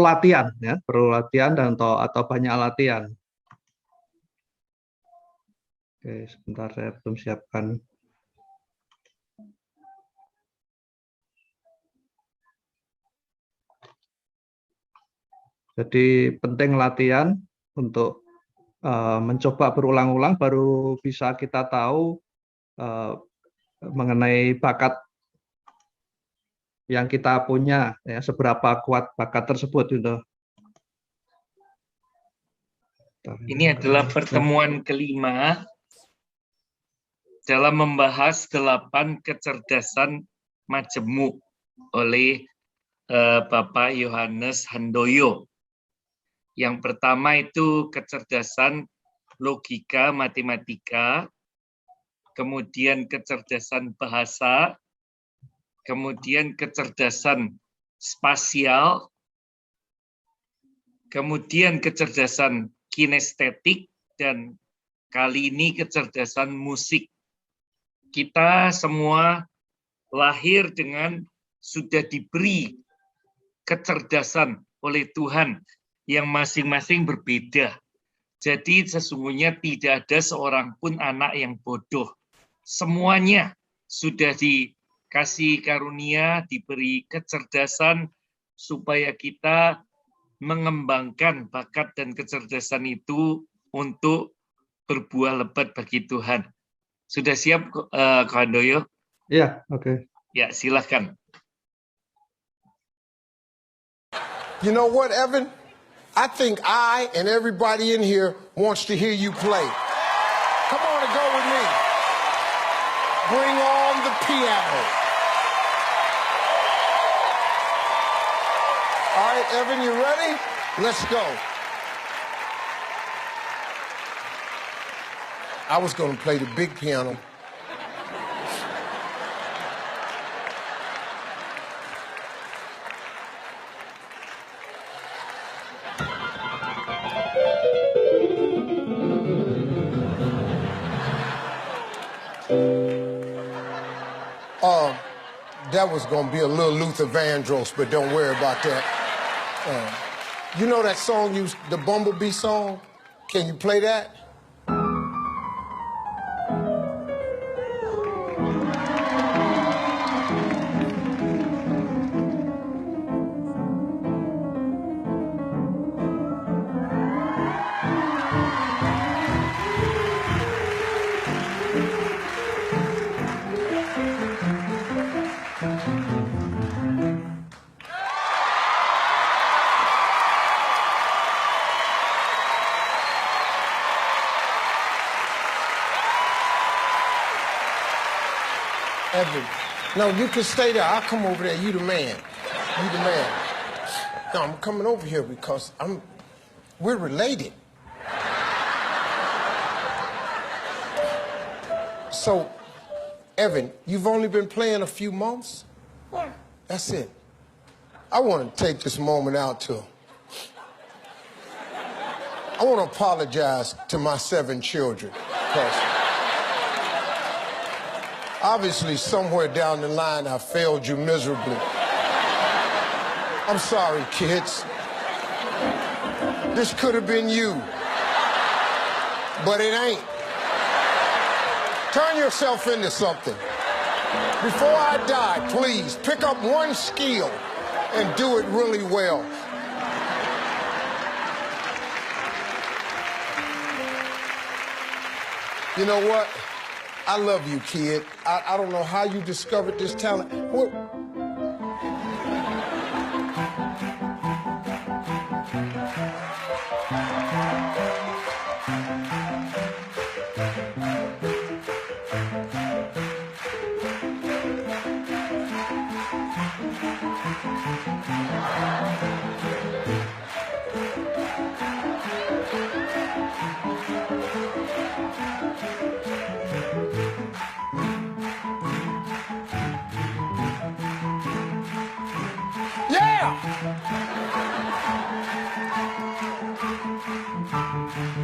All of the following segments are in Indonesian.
latihan ya, perlu latihan dan atau banyak latihan. Oke, sebentar saya belum siapkan. Jadi penting latihan untuk mencoba berulang-ulang baru bisa kita tahu mengenai bakat yang kita punya, ya, seberapa kuat bakat tersebut gitu. Ini adalah pertemuan kelima dalam membahas 8 kecerdasan majemuk oleh Bapak Yohanes Handoyo. Yang pertama itu kecerdasan logika matematika, kemudian kecerdasan bahasa, kemudian kecerdasan spasial, kemudian kecerdasan kinestetik, dan kali ini kecerdasan musik. Kita semua lahir dengan sudah diberi kecerdasan oleh Tuhan yang masing-masing berbeda. Jadi sesungguhnya tidak ada seorang pun anak yang bodoh. Semuanya sudah dikasih karunia, diberi kecerdasan supaya kita mengembangkan bakat dan kecerdasan itu untuk berbuah lebat bagi Tuhan. Sudah siap, Kak Handoyo? Iya, oke. Ya, silahkan. You know what, Evan? I think I and everybody in here wants to hear you play. Come on and go with me. Bring on the piano. All right, Evan, you ready? Let's go. I was going to play the big piano. That was going to be a little Luther Vandross, but don't worry about that. You know that song, the Bumblebee song? Can you play that? Evan, no, you can stay there. I'll come over there. You the man. You the man. No, I'm coming over here because we're related. So, Evan, you've only been playing a few months? That's it. I want to take this moment out I want to apologize to my 7 children. Because obviously, somewhere down the line, I failed you miserably. I'm sorry, kids. This could have been you. But it ain't. Turn yourself into something. Before I die, please, pick up one skill and do it really well. You know what? I love you, kid. I don't know how you discovered this talent. What?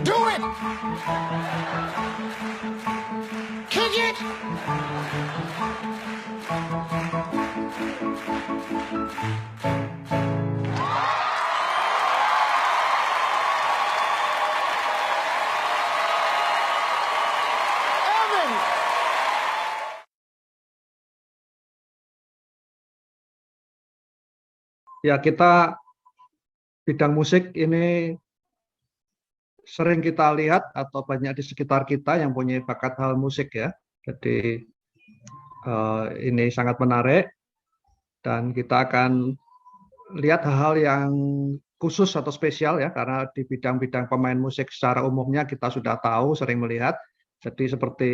Do it! Kick it! ya kita bidang musik ini sering kita lihat atau banyak di sekitar kita yang punya bakat hal musik ya. Jadi ini sangat menarik dan kita akan lihat hal-hal yang khusus atau spesial ya, karena di bidang-bidang pemain musik secara umumnya kita sudah tahu, sering melihat. Jadi seperti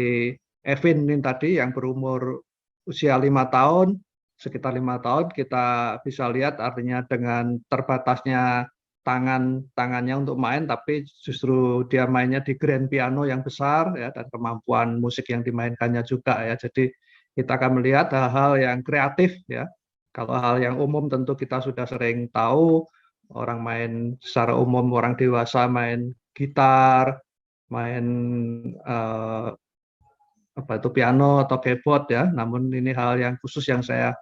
Evin ini tadi yang berumur usia 5 tahun, sekitar 5 tahun, kita bisa lihat artinya dengan terbatasnya tangannya untuk main, tapi justru dia mainnya di grand piano yang besar ya, dan kemampuan musik yang dimainkannya juga ya. Jadi kita akan melihat hal-hal yang kreatif ya. Kalau hal yang umum tentu kita sudah sering tahu, orang main secara umum, orang dewasa main gitar, main piano atau keyboard ya. Namun ini hal yang khusus yang saya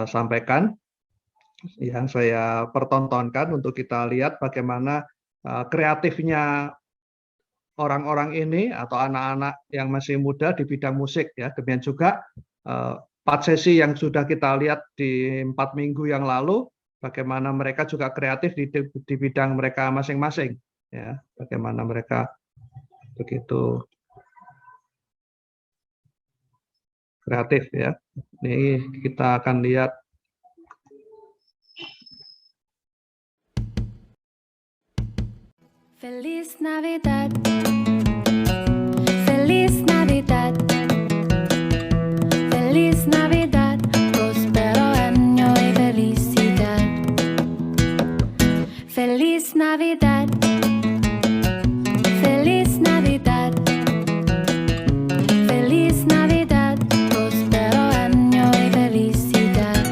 sampaikan, yang saya pertontonkan untuk kita lihat bagaimana kreatifnya orang-orang ini atau anak-anak yang masih muda di bidang musik ya. Demikian juga 4 sesi yang sudah kita lihat di 4 minggu yang lalu, bagaimana mereka juga kreatif di bidang mereka masing-masing ya, bagaimana mereka begitu kreatif ya. Ini kita akan lihat. Feliz Navidad, Feliz Navidad, Feliz Navidad, próspero año y felicidad. Feliz Navidad, Feliz Navidad, Feliz Navidad, próspero año y felicidad.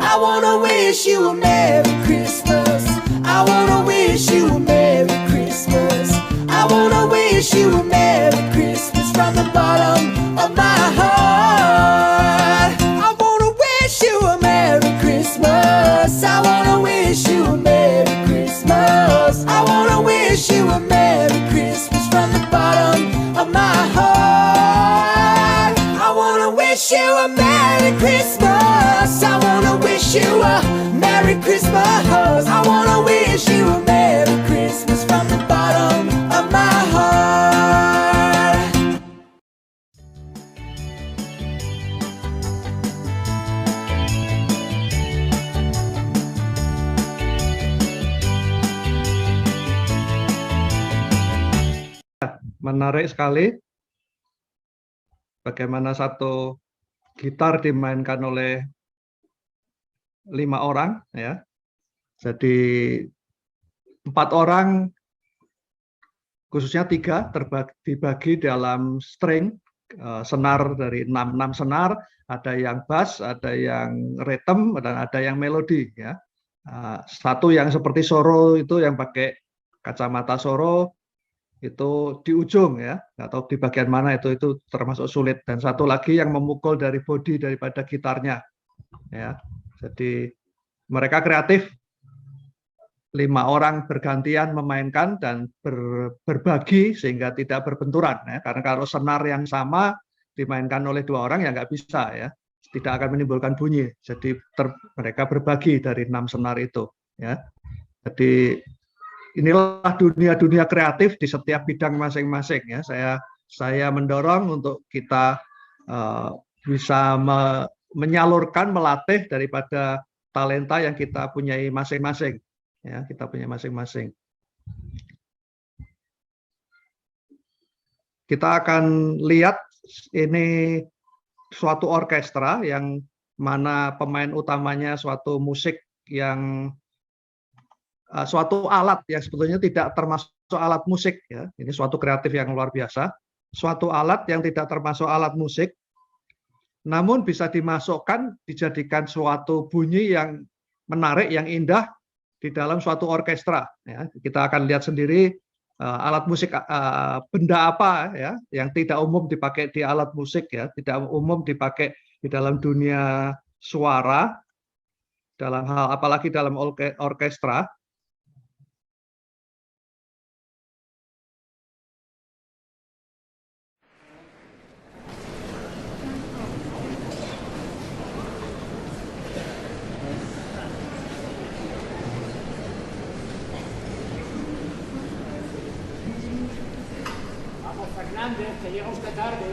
I wanna wish you a Merry Christmas. I wanna wish you a Merry Christmas. I wanna wish you a Merry Christmas from the bottom of my heart. I wanna wish you a Merry Christmas. I wanna wish you a Merry Christmas. I wanna wish you a Merry Christmas from the bottom of my heart. I wanna wish you a Merry Christmas. I wanna wish you a Merry Christmas. I wanna wish you a Merry Christmas from the bottom of my heart. Menarik sekali bagaimana satu gitar dimainkan oleh 5 orang ya. Jadi 4 orang, khususnya 3 dibagi dalam string, senar dari 6 senar, ada yang bass, ada yang rhythm, dan ada yang melodi ya. Satu yang seperti soro itu yang pakai kacamata soro itu di ujung ya, nggak tahu di bagian mana itu termasuk sulit, dan satu lagi yang memukul dari bodi daripada gitarnya ya. Jadi mereka kreatif, 5 orang bergantian memainkan dan berbagi sehingga tidak berbenturan ya. Karena kalau senar yang sama dimainkan oleh 2 orang ya nggak bisa ya, tidak akan menimbulkan bunyi. Jadi mereka berbagi dari 6 senar itu ya. Jadi inilah dunia kreatif di setiap bidang masing-masing ya. Saya mendorong untuk kita bisa menyalurkan, melatih daripada talenta yang kita punyai masing-masing ya, kita punya masing-masing. Kita akan lihat ini suatu orkestra yang mana pemain utamanya suatu musik yang suatu alat yang sebetulnya tidak termasuk alat musik ya. Ini suatu kreatif yang luar biasa. Suatu alat yang tidak termasuk alat musik, namun bisa dimasukkan, dijadikan suatu bunyi yang menarik, yang indah di dalam suatu orkestra. Ya. Kita akan lihat sendiri alat musik, benda apa ya yang tidak umum dipakai di alat musik ya, tidak umum dipakai di dalam dunia suara, dalam hal apalagi dalam orkestra. Fernández, que llega usted tarde.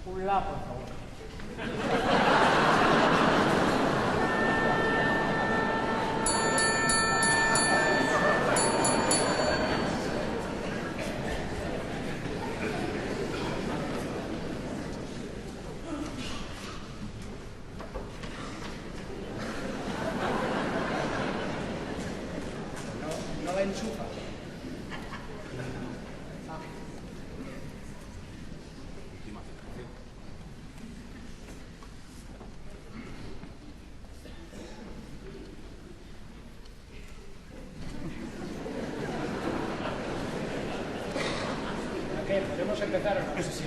Un la, por favor. No la enchufa. Ok, podemos empezar o no. Sí, sí.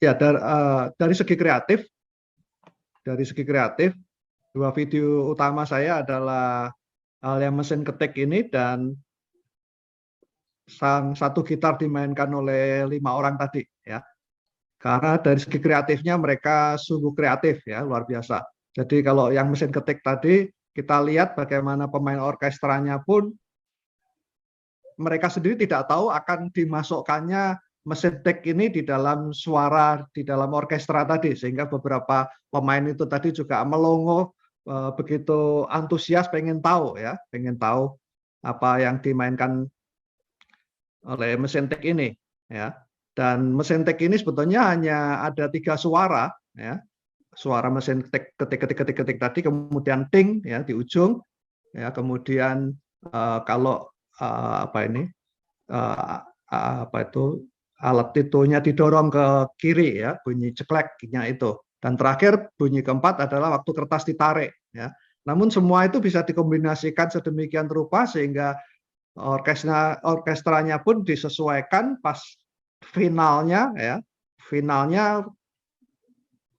Ya, dari segi kreatif, dua video utama saya adalah yang mesin ketik ini dan satu gitar dimainkan oleh 5 orang tadi, ya. Karena dari segi kreatifnya mereka sungguh kreatif, ya, luar biasa. Jadi kalau yang mesin ketik tadi kita lihat bagaimana pemain orkestranya pun mereka sendiri tidak tahu akan dimasukkannya mesin tik ini di dalam suara di dalam orkestra tadi, sehingga beberapa pemain itu tadi juga melongo begitu antusias pengen tahu apa yang dimainkan oleh mesin tik ini, ya. Dan mesin tik ini sebetulnya hanya ada 3 suara, ya. Suara mesin ketik tadi, kemudian ting ya di ujung, ya, kemudian kalau apa itu alat titonya didorong ke kiri ya, bunyi cekleknya itu. Dan terakhir bunyi keempat adalah waktu kertas ditarik ya. Namun semua itu bisa dikombinasikan sedemikian rupa sehingga orkestranya pun disesuaikan pas finalnya ya. Finalnya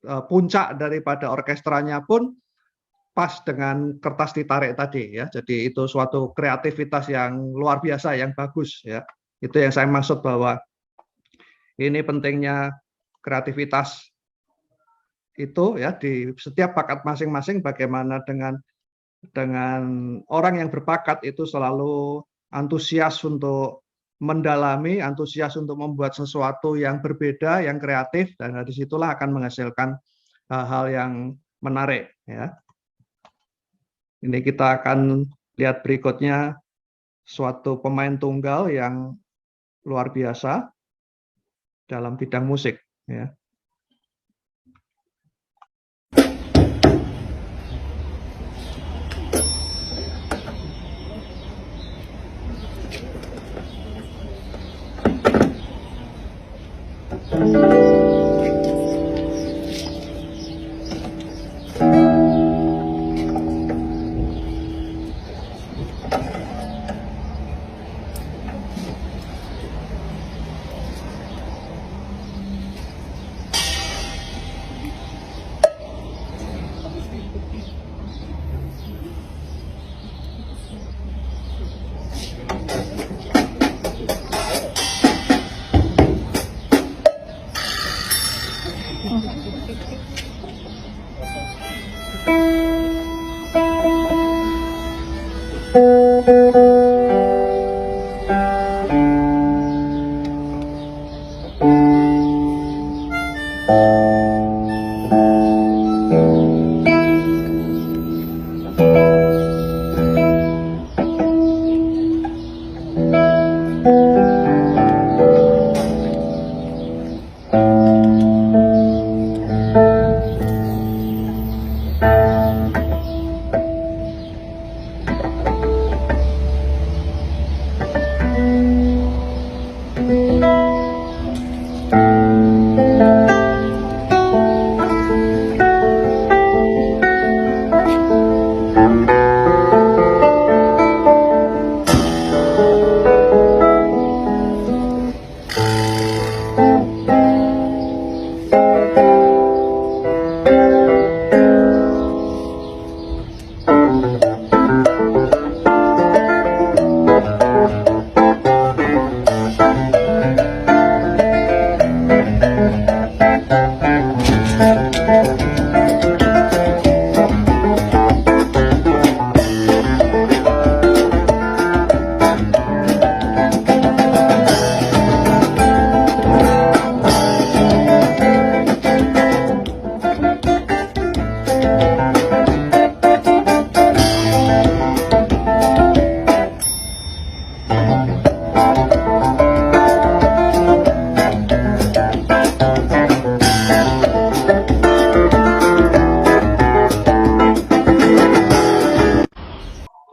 puncak daripada orkestranya pun pas dengan kertas ditarik tadi ya. Jadi itu suatu kreativitas yang luar biasa, yang bagus ya. Itu yang saya maksud bahwa ini pentingnya kreativitas itu ya di setiap bakat masing-masing. Bagaimana dengan orang yang berbakat itu selalu antusias untuk mendalami, antusias untuk membuat sesuatu yang berbeda, yang kreatif, dan dari situlah akan menghasilkan hal-hal yang menarik ya. Ini kita akan lihat berikutnya suatu pemain tunggal yang luar biasa dalam bidang musik ya.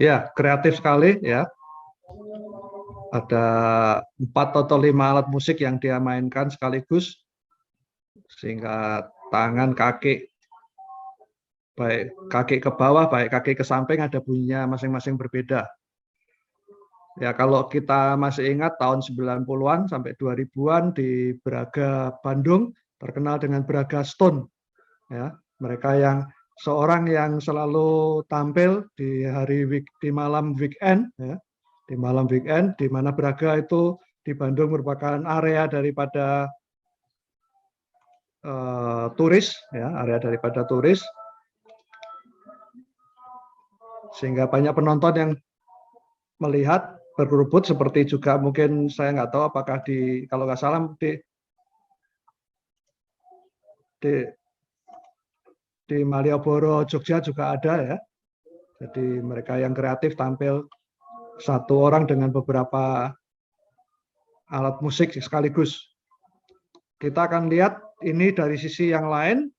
Ya, kreatif sekali ya. Ada 4 atau 5 alat musik yang dia mainkan sekaligus, sehingga tangan, kaki, baik kaki ke bawah, baik kaki ke samping ada bunyinya masing-masing berbeda. Ya, kalau kita masih ingat tahun 90-an sampai 2000-an di Braga, Bandung, terkenal dengan Braga Stone. Ya, mereka yang seorang yang selalu tampil di malam weekend, ya, di malam weekend, di mana Braga itu di Bandung merupakan area daripada turis, ya, area daripada turis, sehingga banyak penonton yang melihat berkerubut, seperti juga mungkin saya nggak tahu apakah kalau nggak salah di Malioboro, Jogja juga ada ya. Jadi mereka yang kreatif tampil satu orang dengan beberapa alat musik sekaligus. kita akan lihat ini dari sisi yang lain.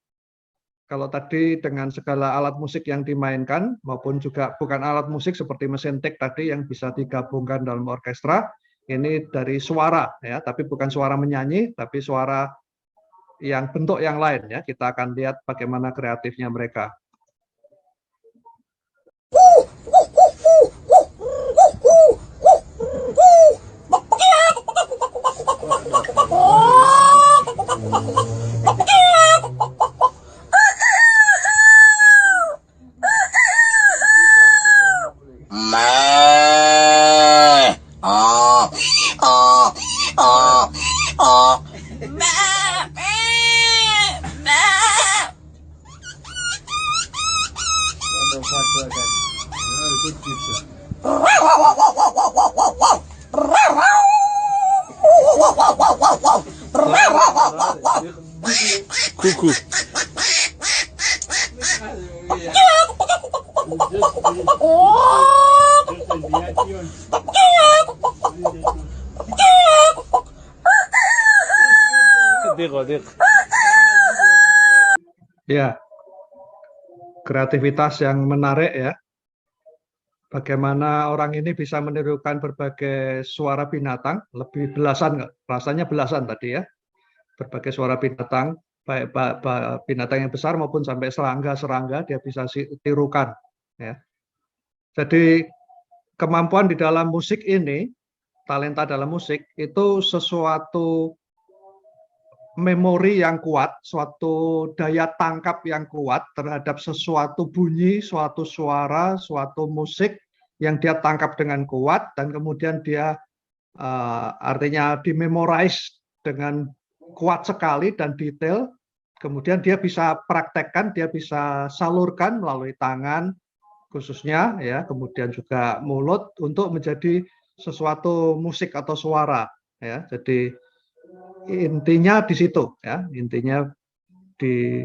Kalau tadi dengan segala alat musik yang dimainkan, maupun juga bukan alat musik seperti mesin tik tadi yang bisa digabungkan dalam orkestra, ini dari suara, ya, tapi bukan suara menyanyi, tapi suara yang bentuk yang lain, ya. Kita akan lihat bagaimana kreatifnya mereka. Cuckoo. Ya, kreativitas yang menarik, ya. Bagaimana orang ini bisa menirukan berbagai suara binatang, lebih belasan, rasanya belasan tadi, ya. Berbagai suara binatang, baik binatang yang besar maupun sampai serangga dia bisa tirukan, ya. Jadi kemampuan di dalam musik ini, talenta dalam musik itu sesuatu memori yang kuat, suatu daya tangkap yang kuat terhadap sesuatu bunyi, suatu suara, suatu musik yang dia tangkap dengan kuat, dan kemudian dia artinya dimemorize dengan kuat sekali dan detail, kemudian dia bisa praktekkan, dia bisa salurkan melalui tangan khususnya, ya, kemudian juga mulut untuk menjadi sesuatu musik atau suara, ya. Jadi intinya di situ, ya, intinya di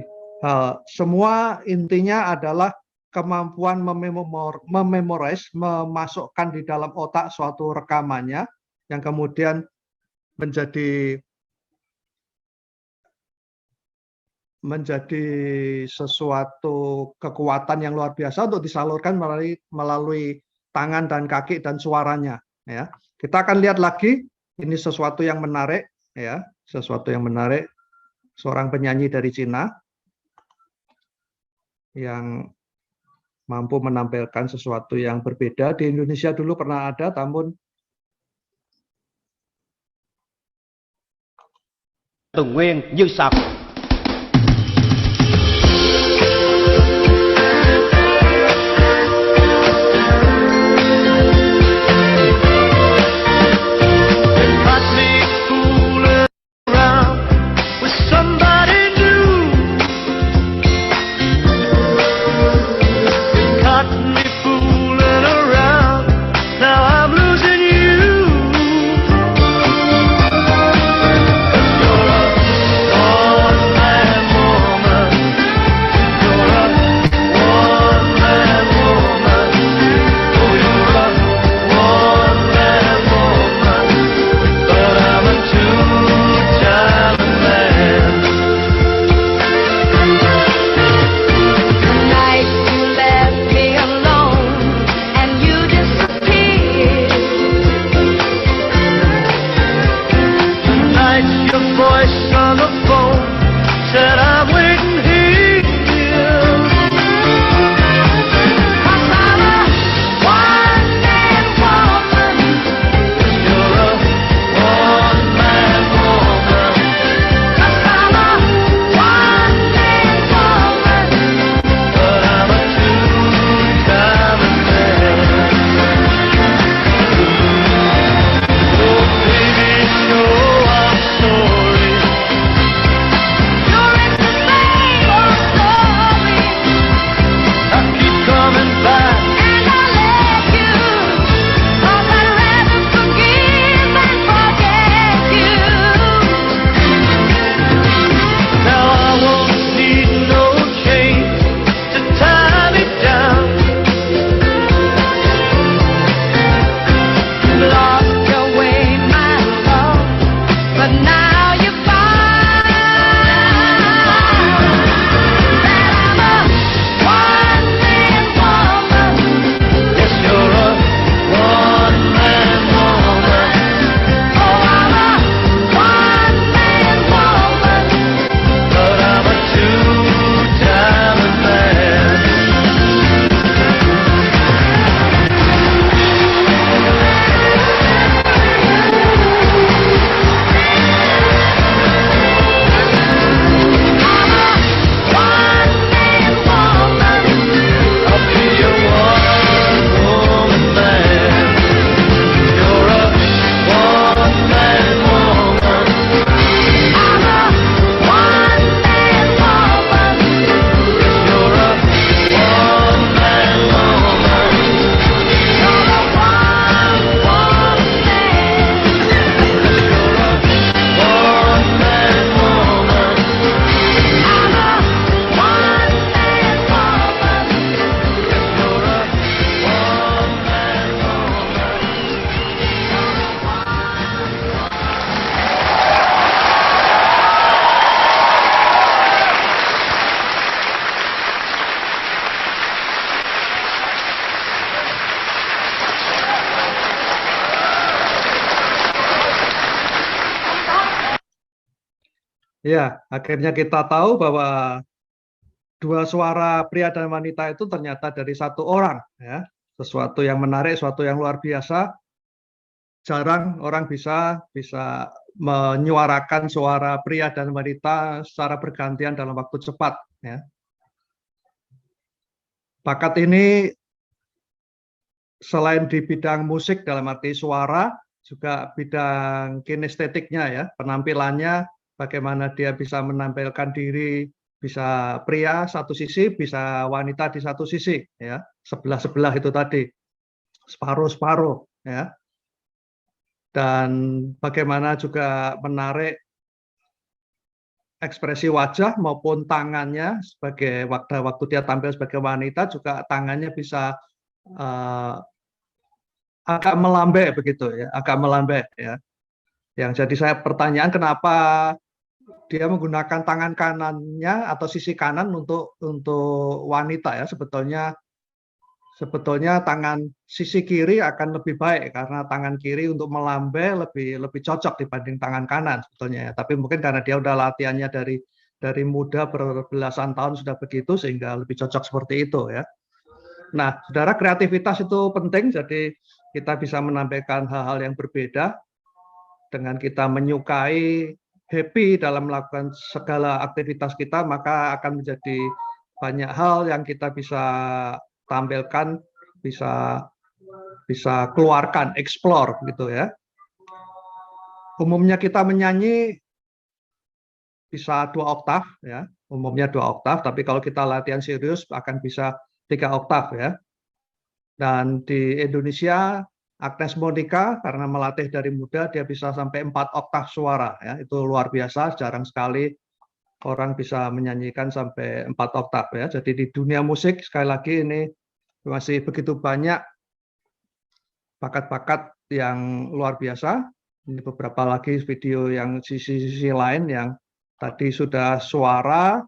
semua intinya adalah kemampuan mememorize, memasukkan di dalam otak suatu rekamannya yang kemudian menjadi sesuatu kekuatan yang luar biasa untuk disalurkan melalui tangan dan kaki dan suaranya, ya. Kita akan lihat lagi, ini sesuatu yang menarik, ya, sesuatu yang menarik, seorang penyanyi dari Cina yang mampu menampilkan sesuatu yang berbeda. Di Indonesia dulu pernah ada, namun Tùng Nguyên như sọc. You're Ya, akhirnya kita tahu bahwa dua suara pria dan wanita itu ternyata dari satu orang, ya. Sesuatu yang menarik, sesuatu yang luar biasa. Jarang orang bisa menyuarakan suara pria dan wanita secara bergantian dalam waktu cepat, ya. Bakat ini selain di bidang musik dalam arti suara, juga bidang kinestetiknya, ya, penampilannya, bagaimana dia bisa menampilkan diri, bisa pria satu sisi, bisa wanita di satu sisi, ya, sebelah-sebelah itu tadi, separuh-separuh, ya. Dan bagaimana juga menarik ekspresi wajah maupun tangannya sebagai waktu dia tampil sebagai wanita juga tangannya bisa agak melambai begitu, ya, agak melambai, ya. Yang jadi saya pertanyaan kenapa dia menggunakan tangan kanannya atau sisi kanan untuk wanita, ya. Sebetulnya tangan sisi kiri akan lebih baik karena tangan kiri untuk melambai lebih cocok dibanding tangan kanan sebetulnya, ya. Tapi mungkin karena dia udah latihannya dari muda berbelasan tahun sudah begitu sehingga lebih cocok seperti itu, ya. Nah, saudara, kreativitas itu penting, jadi kita bisa menampilkan hal-hal yang berbeda dengan kita menyukai, happy dalam melakukan segala aktivitas kita, maka akan menjadi banyak hal yang kita bisa tampilkan, bisa keluarkan, explore gitu, ya. Umumnya kita menyanyi bisa 2 oktav, ya. Umumnya 2 oktav, tapi kalau kita latihan serius akan bisa 3 oktav, ya. Dan di Indonesia Agnes Monica karena melatih dari muda dia bisa sampai 4 oktav suara, ya. Itu luar biasa, jarang sekali orang bisa menyanyikan sampai 4 oktav, ya. Jadi di dunia musik sekali lagi ini masih begitu banyak bakat-bakat yang luar biasa. Ini beberapa lagi video yang sisi-sisi lain yang tadi sudah suara,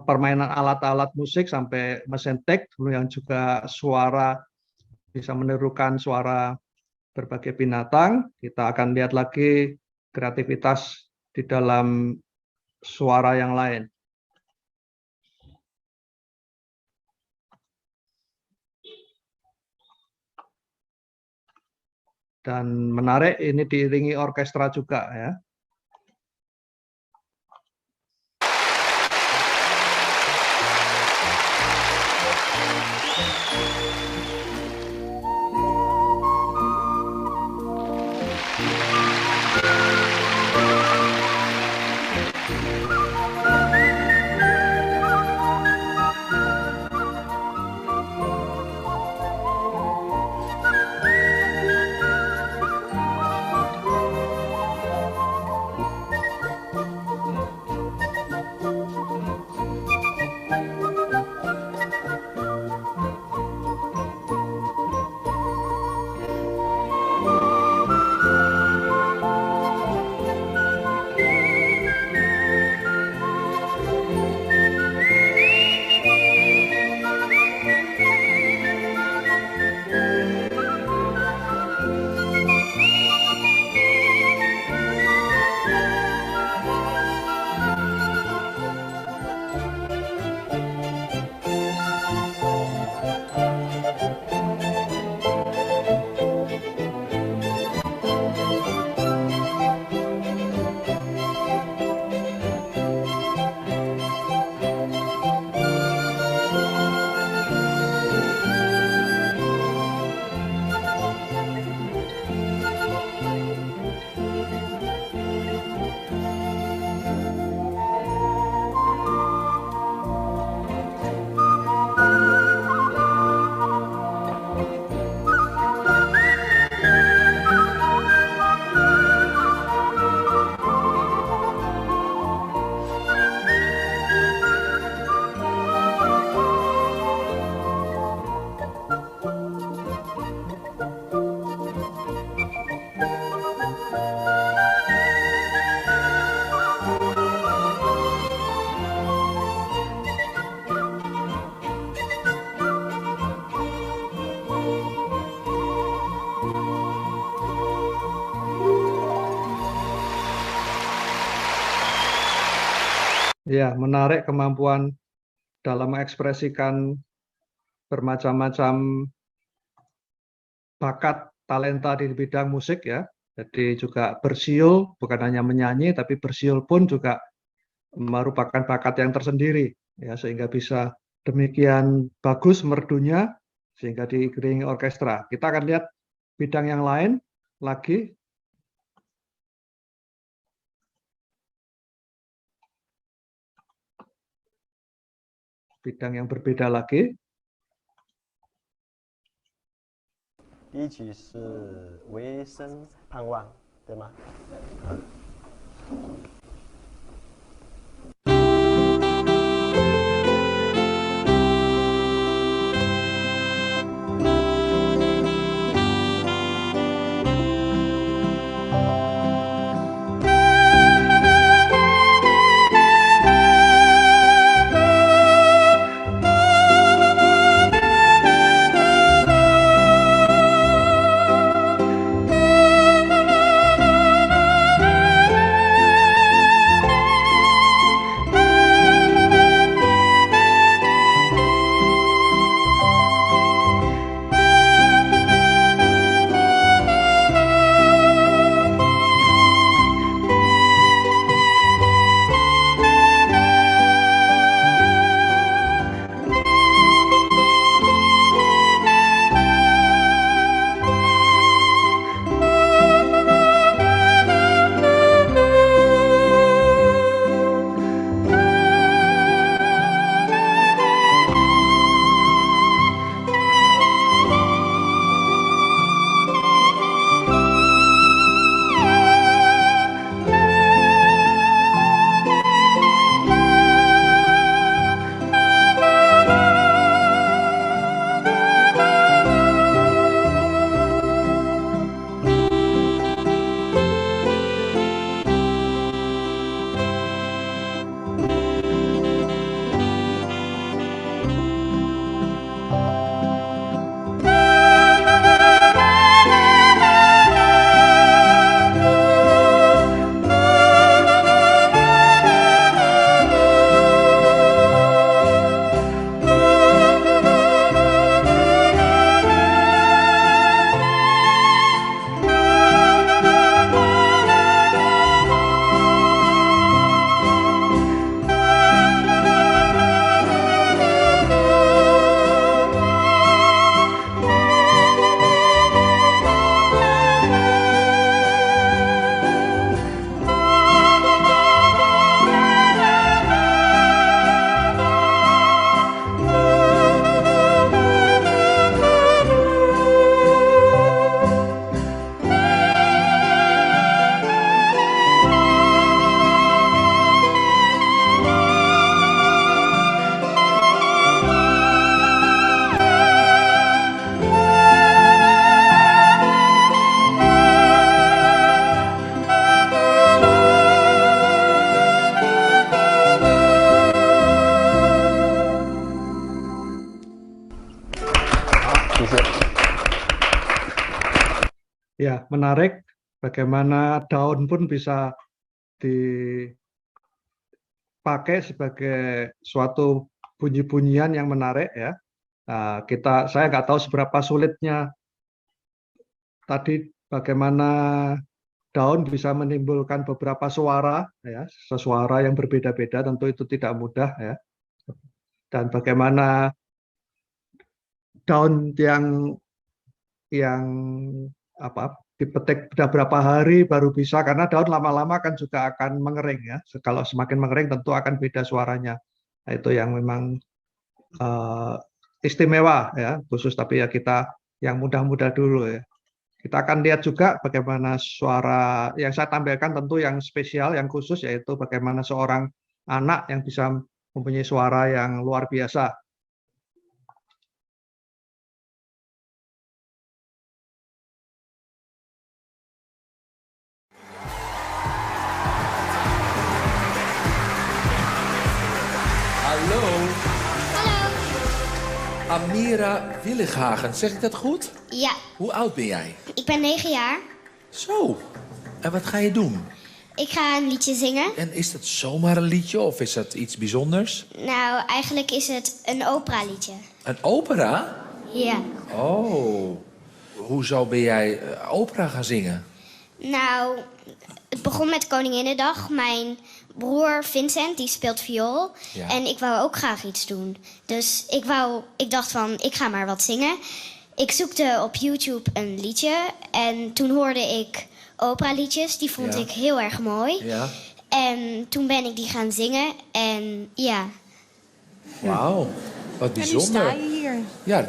permainan alat-alat musik sampai mesin tek, yang juga suara bisa menirukan suara berbagai binatang. Kita akan lihat lagi kreativitas di dalam suara yang lain. Dan menarik, ini diiringi orkestra juga, ya. Ya, menarik kemampuan dalam mengekspresikan bermacam-macam bakat talenta di bidang musik ya. Jadi juga bersiul, bukan hanya menyanyi, tapi bersiul pun juga merupakan bakat yang tersendiri ya, sehingga bisa demikian bagus merdunya sehingga diiringi orkestra. Kita akan lihat bidang yang lain lagi. Bidang yang berbeda lagi. 第一曲是唯生盼望，对吗？ Ya, menarik bagaimana daun pun bisa dipakai sebagai suatu bunyi-bunyian yang menarik ya. Nah, saya nggak tahu seberapa sulitnya tadi bagaimana daun bisa menimbulkan beberapa suara ya, suara yang berbeda-beda, tentu itu tidak mudah ya. Dan bagaimana daun yang dipetik sudah berapa hari baru bisa, karena daun lama-lama kan juga akan mengering ya. Kalau semakin mengering tentu akan beda suaranya. Nah, itu yang memang istimewa ya, khusus, tapi ya kita yang mudah-mudah dulu ya. Kita akan lihat juga bagaimana suara yang saya tampilkan tentu yang spesial, yang khusus, yaitu bagaimana seorang anak yang bisa mempunyai suara yang luar biasa. Hallo. Amira Willighagen, zeg ik dat goed? Ja, Hoe oud ben jij? ik ben 9 jaar. Zo. En wat ga je doen? Ik ga een liedje zingen. En is dat zomaar een liedje of is dat iets bijzonders? Nou, eigenlijk is het een operaliedje. Een opera? Ja. Oh. Hoezo ben jij opera gaan zingen? Nou, het begon met Koninginnedag. Mijn broer Vincent, die speelt viool. Ja. En ik wou ook graag iets doen. Dus ik dacht van, ik ga maar wat zingen. Ik zoekte op YouTube een liedje. En toen hoorde ik operaliedjes. Die vond Ja. ik heel erg mooi. Ja. En toen ben ik die gaan zingen. En ja. Wauw, wat bijzonder. En nu sta je hier. Ja,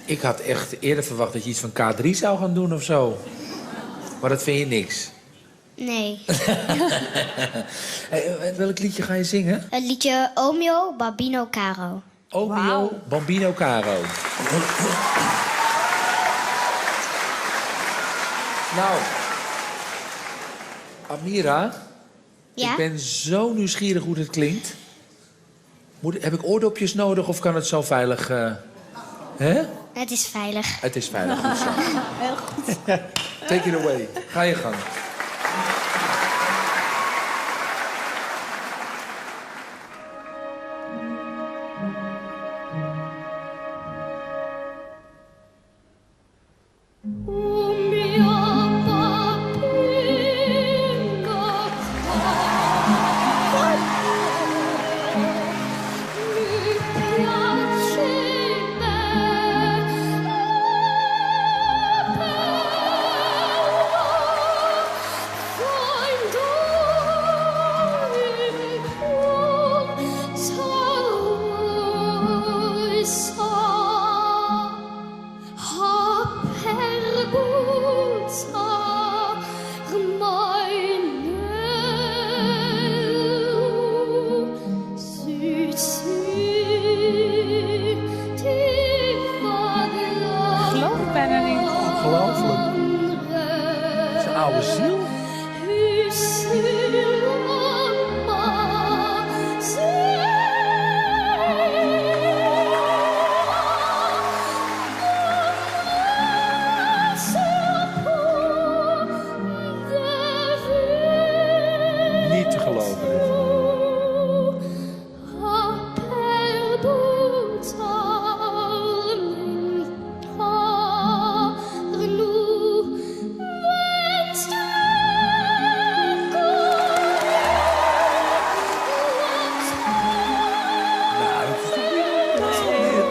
ik had echt eerder verwacht dat je iets van K3 zou gaan doen of zo. Maar dat vind je niks. Nee. Welk liedje ga je zingen? Het liedje Omeo Babino Caro. Omeo Bambino Caro. Nou, Amira, Ja? ik ben zo nieuwsgierig hoe dit klinkt. Heb ik oordopjes nodig of kan het zo veilig? Hè? Het is veilig. Het is veilig. Goed zo. Heel goed. Take it away. Ga je gang. Geloof ik bijna niet. Ongelooflijk. Het is een oude ziel. Niet te geloven. Dit. Nou, dat is toch niet. Dat is toch niet.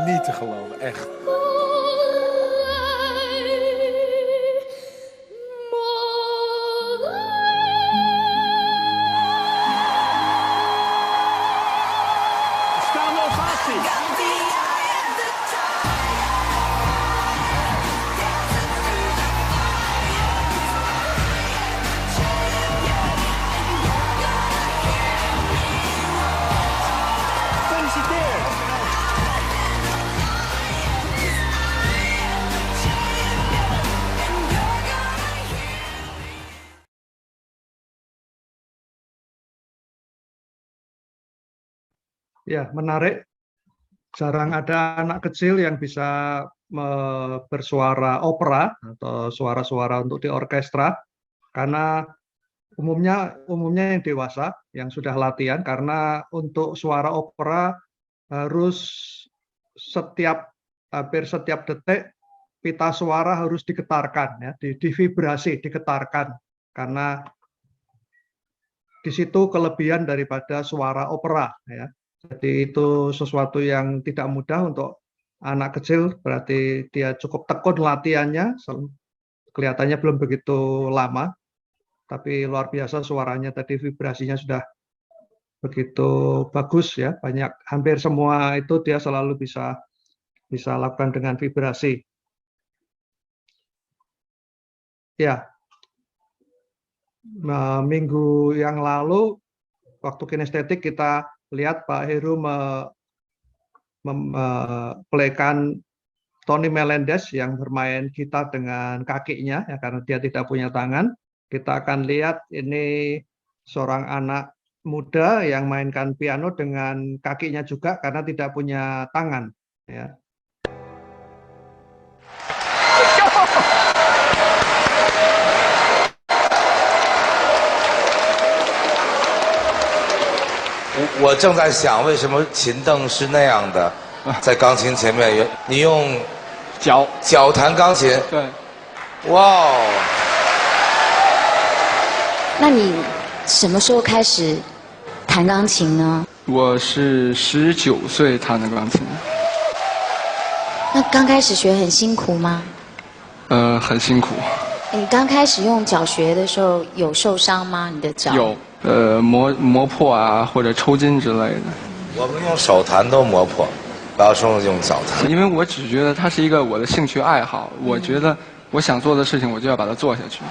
Niet te geloven, echt. Staande ovatie. Gefeliciteerd. Ya, menarik. Jarang ada anak kecil yang bisa bersuara opera atau suara-suara untuk di orkestra, karena umumnya yang dewasa yang sudah latihan, karena untuk suara opera harus hampir setiap detik pita suara harus diketarkan, ya, divibrasi, diketarkan, karena di situ kelebihan daripada suara opera, ya. Jadi itu sesuatu yang tidak mudah untuk anak kecil, berarti dia cukup tekun latihannya, kelihatannya belum begitu lama, tapi luar biasa suaranya tadi, vibrasinya sudah begitu bagus, ya, hampir semua itu dia selalu bisa lakukan dengan vibrasi. Ya, minggu yang lalu waktu kinestetik kita lihat Pak Heru memplaykan Tony Melendez yang bermain gitar dengan kakinya, ya, karena dia tidak punya tangan. Kita akan lihat ini seorang anak muda yang mainkan piano dengan kakinya juga karena tidak punya tangan, ya. 我正在想，为什么琴凳是那样的，在钢琴前面，你用脚弹钢琴？对。哇哦！那你什么时候开始弹钢琴呢？我是19岁弹的钢琴。那刚开始学很辛苦吗？很辛苦。你刚开始用脚学的时候有受伤吗？你的脚？有，磨破啊，或者抽筋之类的。我们用手弹都磨破，不要说用脚弹。因为我只觉得它是一个我的兴趣爱好，我觉得我想做的事情，我就要把它做下去。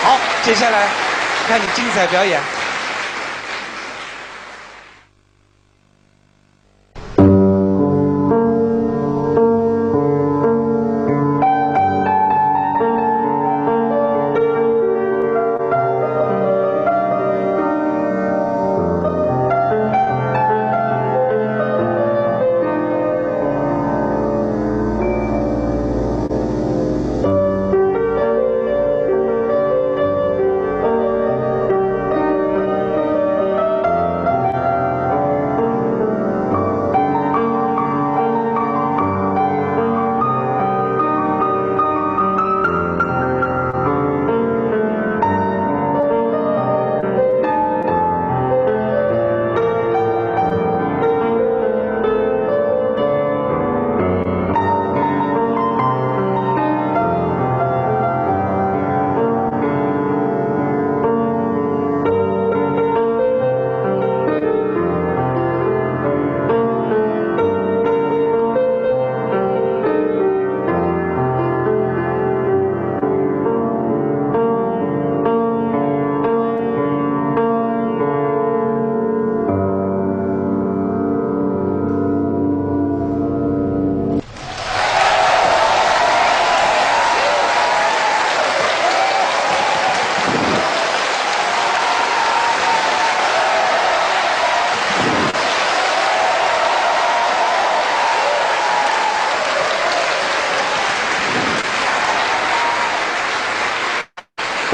好，接下来看你精彩表演。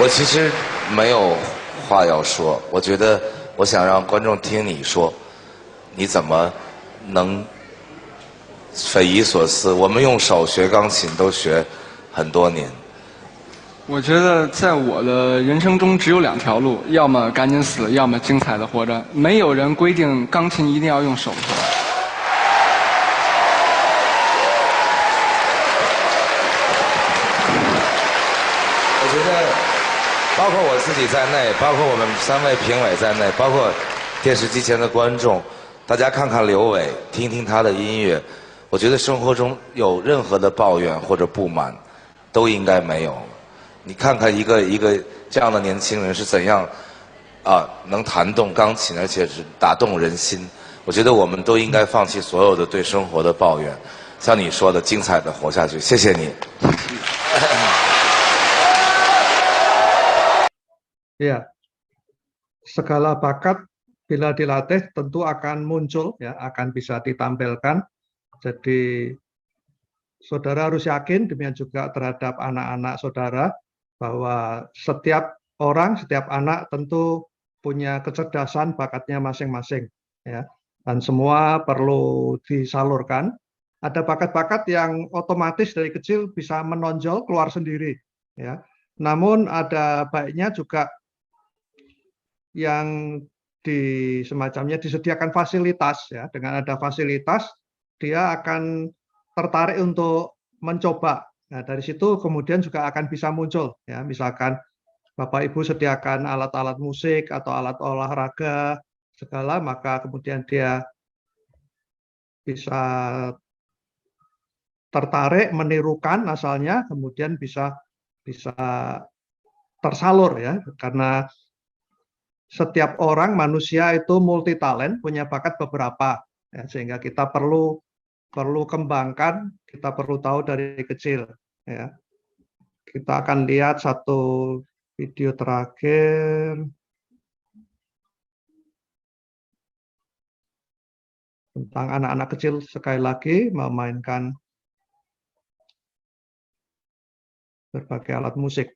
我其实没有话要说，我觉得我想让观众听你说，你怎么能匪夷所思？我们用手学钢琴都学很多年。我觉得在我的人生中只有2条路，要么赶紧死，要么精彩的活着。没有人规定钢琴一定要用手学。我觉得，包括我自己在内，包括我们3位评委在内，包括电视机前的观众，大家看看刘伟，听听他的音乐，我觉得生活中有任何的抱怨或者不满，都应该没有。你看看一个这样的年轻人是怎样能弹动钢琴，而且是打动人心。我觉得我们都应该放弃所有的对生活的抱怨，像你说的，精彩的活下去。谢谢你。Ya, segala bakat bila dilatih tentu akan muncul, ya, akan bisa ditampilkan. Jadi saudara harus yakin, demikian juga terhadap anak-anak saudara, bahwa setiap orang, setiap anak tentu punya kecerdasan, bakatnya masing-masing, ya, dan semua perlu disalurkan. Ada bakat-bakat yang otomatis dari kecil bisa menonjol keluar sendiri, ya. Namun ada baiknya juga yang semacamnya disediakan fasilitas, ya. Dengan ada fasilitas, dia akan tertarik untuk mencoba. Nah, dari situ kemudian juga akan bisa muncul, ya, misalkan Bapak Ibu sediakan alat-alat musik atau alat olahraga segala, maka kemudian dia bisa tertarik menirukan asalnya, kemudian bisa tersalur, ya, karena setiap orang manusia itu multi talent, punya bakat beberapa, ya, sehingga kita perlu kembangkan, kita perlu tahu dari kecil, ya. Kita akan lihat satu video terakhir tentang anak-anak kecil, sekali lagi memainkan berbagai alat musik.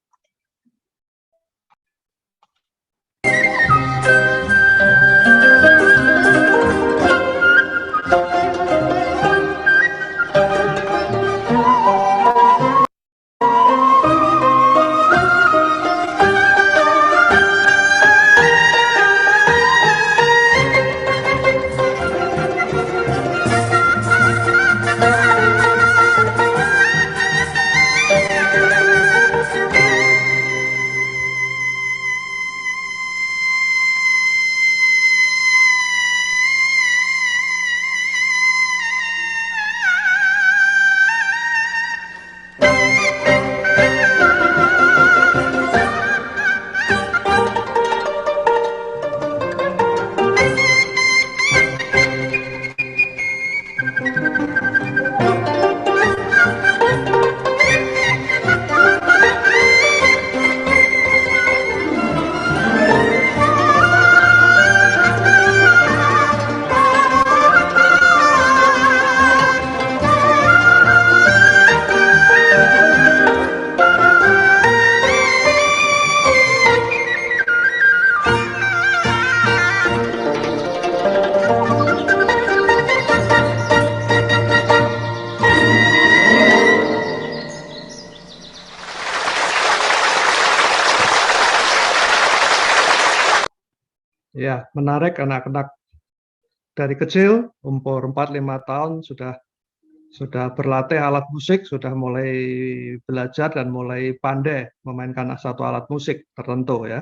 ya menarik anak-anak dari kecil umur 4-5 tahun sudah berlatih alat musik, sudah mulai belajar dan mulai pandai memainkan satu alat musik tertentu ya.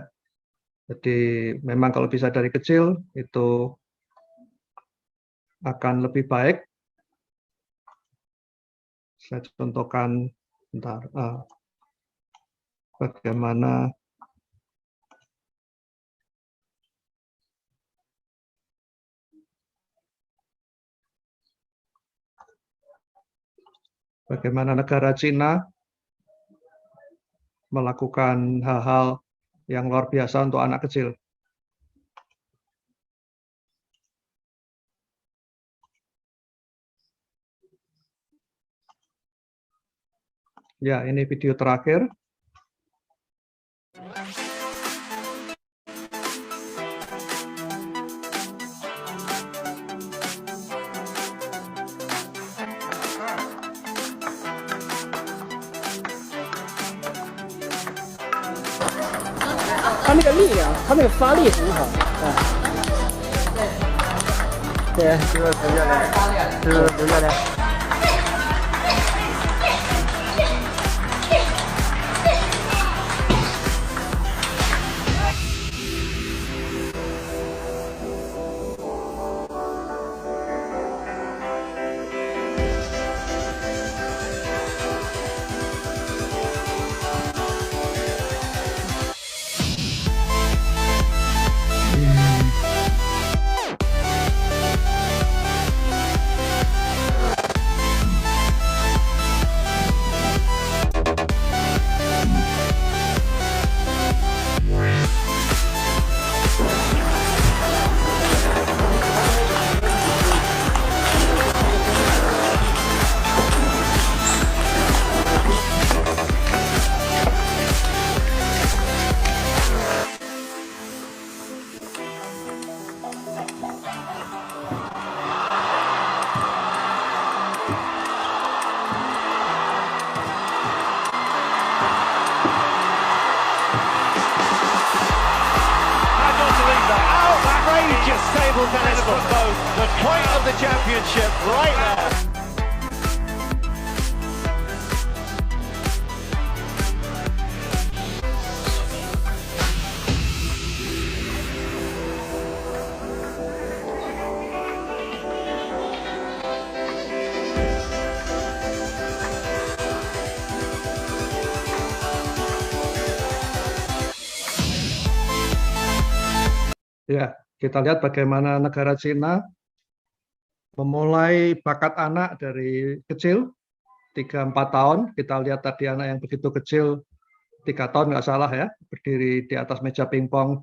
Jadi memang kalau bisa dari kecil itu akan lebih baik. Saya contohkan bentar, bagaimana negara Cina melakukan hal-hal yang luar biasa untuk anak kecil. Ya, ini video terakhir.他那个力量，他那个发力很好。对，这个陈教练，这个刘教练。Table tennis for both. The point of the championship right there. Ya, kita lihat bagaimana negara Cina memulai bakat anak dari kecil, 3-4 tahun. Kita lihat tadi anak yang begitu kecil, 3 tahun nggak salah ya, berdiri di atas meja pingpong,